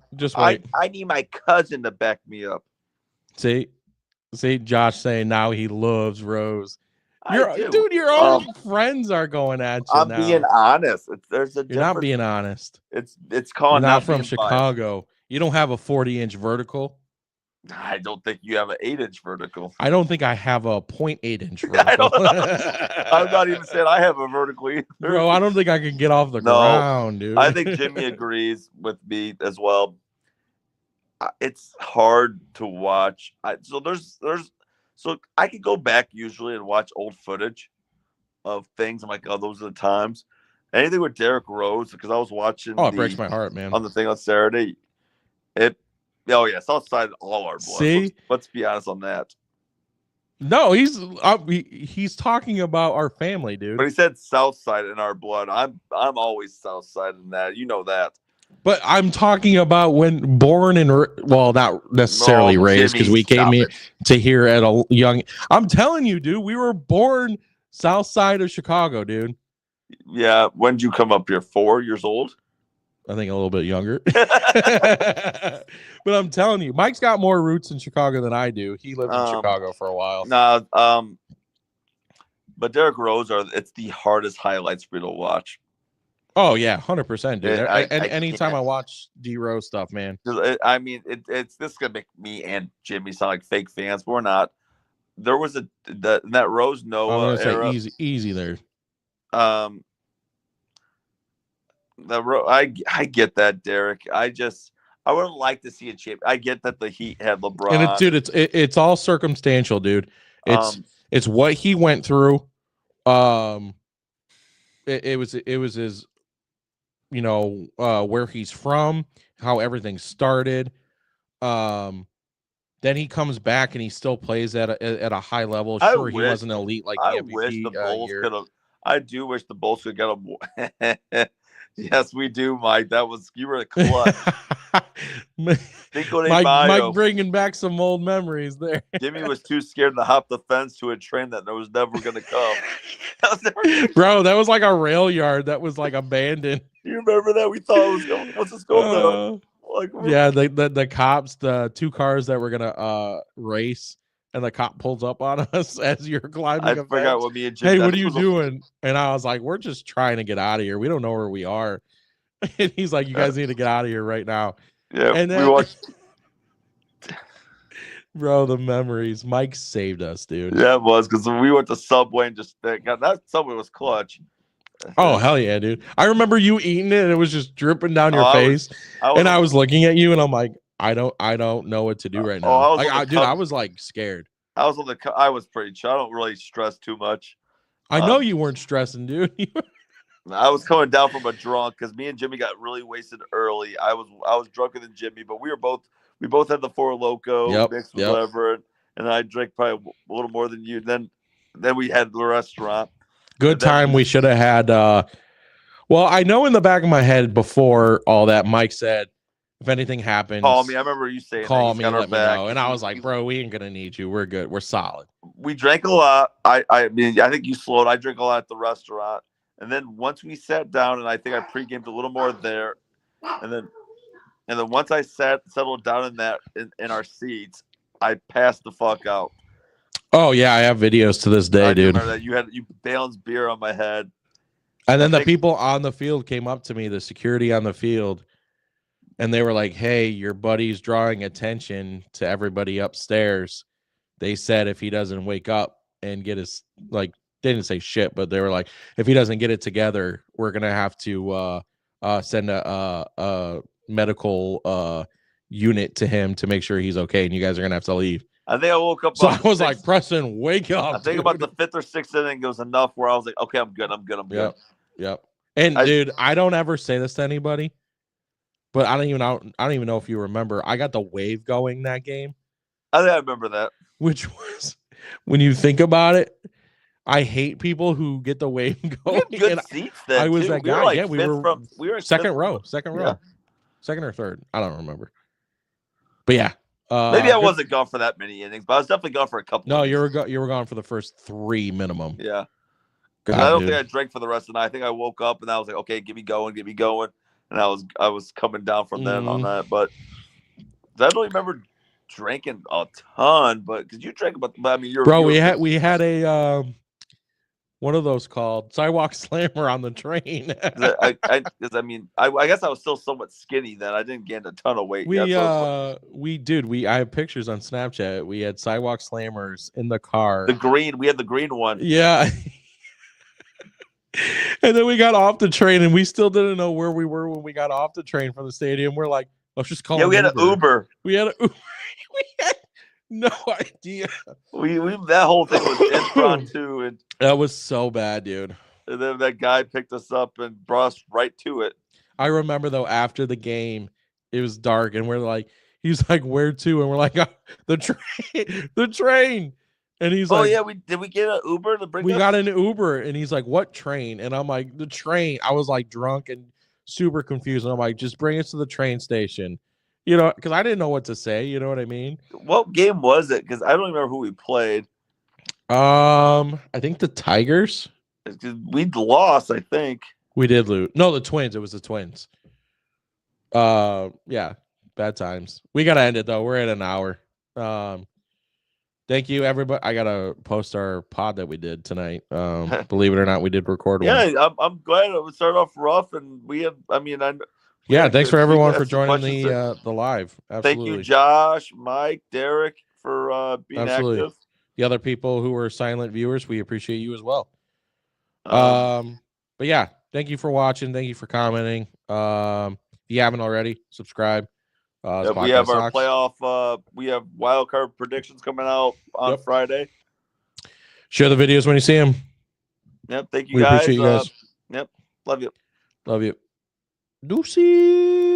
I need my cousin to back me up. See, Josh saying now he loves Rose. Dude, your own friends are going at you. I'm being honest. You're not being honest. It's called not from Chicago. You don't have a 40-inch vertical. I don't think you have an 8-inch vertical. I don't think I have a 0.8-inch vertical. I'm not even saying I have a vertical either. Bro, I don't think I can get off the ground, dude. I think Jimmy agrees with me as well. It's hard to watch. So I could go back usually and watch old footage of things. I'm like, oh, those are the times. Anything with Derrick Rose, because I was watching. Oh, it breaks my heart, man. On the thing on Saturday, Southside all our blood. See, let's be honest on that. No, he's talking about our family, dude. But he said Southside in our blood. I'm always Southside in that. You know that. But I'm talking about when born and not necessarily raised, because we came here to here at a young. I'm telling you, dude, we were born south side of Chicago, dude. Yeah, when did you come up here? 4 years old? I think a little bit younger. But I'm telling you, Mike's got more roots in Chicago than I do. He lived in Chicago for a while. But Derrick Rose it's the hardest highlights for me to watch. Oh yeah, 100%, dude. Anytime I watch D-Rose stuff, man. I mean, it's this gonna make me and Jimmy sound like fake fans, but we're not. There was that Rose Noah era. Say easy there. I get that, Derek. I wouldn't like to see a champ. I get that the Heat had LeBron, and it's all circumstantial, dude. It's what he went through. It was his, where he's from, how everything started. Then he comes back and he still plays at a high level. Sure, he wasn't elite like the MVP. Wish the Bulls could have. I do wish the Bulls could get him. Yes, we do, Mike. You were a clutch. Mike bringing back some old memories there. Jimmy was too scared to hop the fence to a train that was never going to come. Bro, that was like a rail yard that was like abandoned. You remember that? We thought it was going. What's this going on? Yeah, the cops, the two cars that were gonna race, and the cop pulls up on us as you're climbing. I forgot what me and Jim. Hey, what are you doing? And I was like, we're just trying to get out of here. We don't know where we are. And he's like, you guys need to get out of here right now. Yeah, and then, we watched. Bro, the memories. Mike saved us, dude. Yeah, it was, because we went to Subway and that Subway was clutch. Oh, hell yeah, dude. I remember you eating it and it was just dripping down your face. I was looking at you and I'm like, I don't know what to do right now. I was like scared. I was pretty chill. I don't really stress too much. I know you weren't stressing, dude. I was coming down from a drunk because me and Jimmy got really wasted early. I was drunker than Jimmy, but we both had the Four Loko mixed with whatever, and I drank probably a little more than you. Then we had the restaurant. Good time. We should have had. Well, I know in the back of my head before all that, Mike said, if anything happens, call me. I remember you saying, call me, let me know. And I was like, bro, we ain't gonna need you. We're good. We're solid. We drank a lot. I mean, I think you slowed. I drank a lot at the restaurant, and then once we sat down, and I think I pre-gamed a little more there, and then once I settled down in our seats, I passed the fuck out. Oh yeah, I have videos to this day, I dude. Remember that you balanced beer on my head, and then the people on the field came up to me, the security on the field, and they were like, "Hey, your buddy's drawing attention to everybody upstairs." They said if he doesn't wake up and get his they didn't say shit, but they were like, if he doesn't get it together, we're gonna have to send a medical unit to him to make sure he's okay, and you guys are gonna have to leave. I think I woke up. So I was like, Preston, wake up. I think about the 5th or 6th inning, it was enough where I was like, okay, I'm good. Yep. And dude, I don't ever say this to anybody, But I don't even know if you remember. I got the wave going that game, I think I remember that. which was when you think about it, I hate people who get the wave We going. had good And seats then. I was too. that We guy. were like Yeah, we were second row, Yeah. second or third. I don't remember. But yeah, Maybe I wasn't gone for that many innings, but I was definitely gone for a couple. No, innings. you were gone for the first 3 minimum. Yeah. God, I don't dude. think I drank for the rest of the night. I think I woke up and I was like, okay, get me going, and I was coming down from then on that. But I don't remember drinking a ton, but because you drank about, I mean, bro, we had a one of those called sidewalk slammer on the train. I guess I was still somewhat skinny then. I didn't gain a ton of weight. I have pictures on Snapchat. We had sidewalk slammers in the car. We had the green one. Yeah. And then we got off the train and we still didn't know where we were when we got off the train from the stadium. We're like, let's just call we had an Uber. We had we had no idea. We that whole thing was impromptu, and that was so bad, dude. And then that guy picked us up and brought us right to it. I remember though, after the game, it was dark, and we're like, he's like, where to? And we're like, the train, the train. And he's like, yeah, did we get an Uber to bring us? We got an Uber, and he's like, what train? And I'm like, the train. I was like drunk and super confused. And I'm like, just bring us to the train station. You know, because I didn't know what to say. You know what I mean? What game was it? Because I don't remember who we played. I think the Tigers. We lost, I think. We did lose. No, the Twins. It was the Twins. Yeah, bad times. We gotta end it though. We're at an hour. Thank you, everybody. I gotta post our pod that we did tonight. Believe it or not, we did record one. Yeah, I'm glad it started off rough, and we had. I mean, thanks for everyone for joining the live. Absolutely. Thank you, Josh, Mike, Derek, for being active. The other people who were silent viewers, we appreciate you as well. But yeah, thank you for watching. Thank you for commenting. If you haven't already, subscribe. We have our playoff. We have wild card predictions coming out on Friday. Share the videos when you see them. Yep. Thank you, guys. Appreciate you guys. Yep. Love you. Love you. Deuces.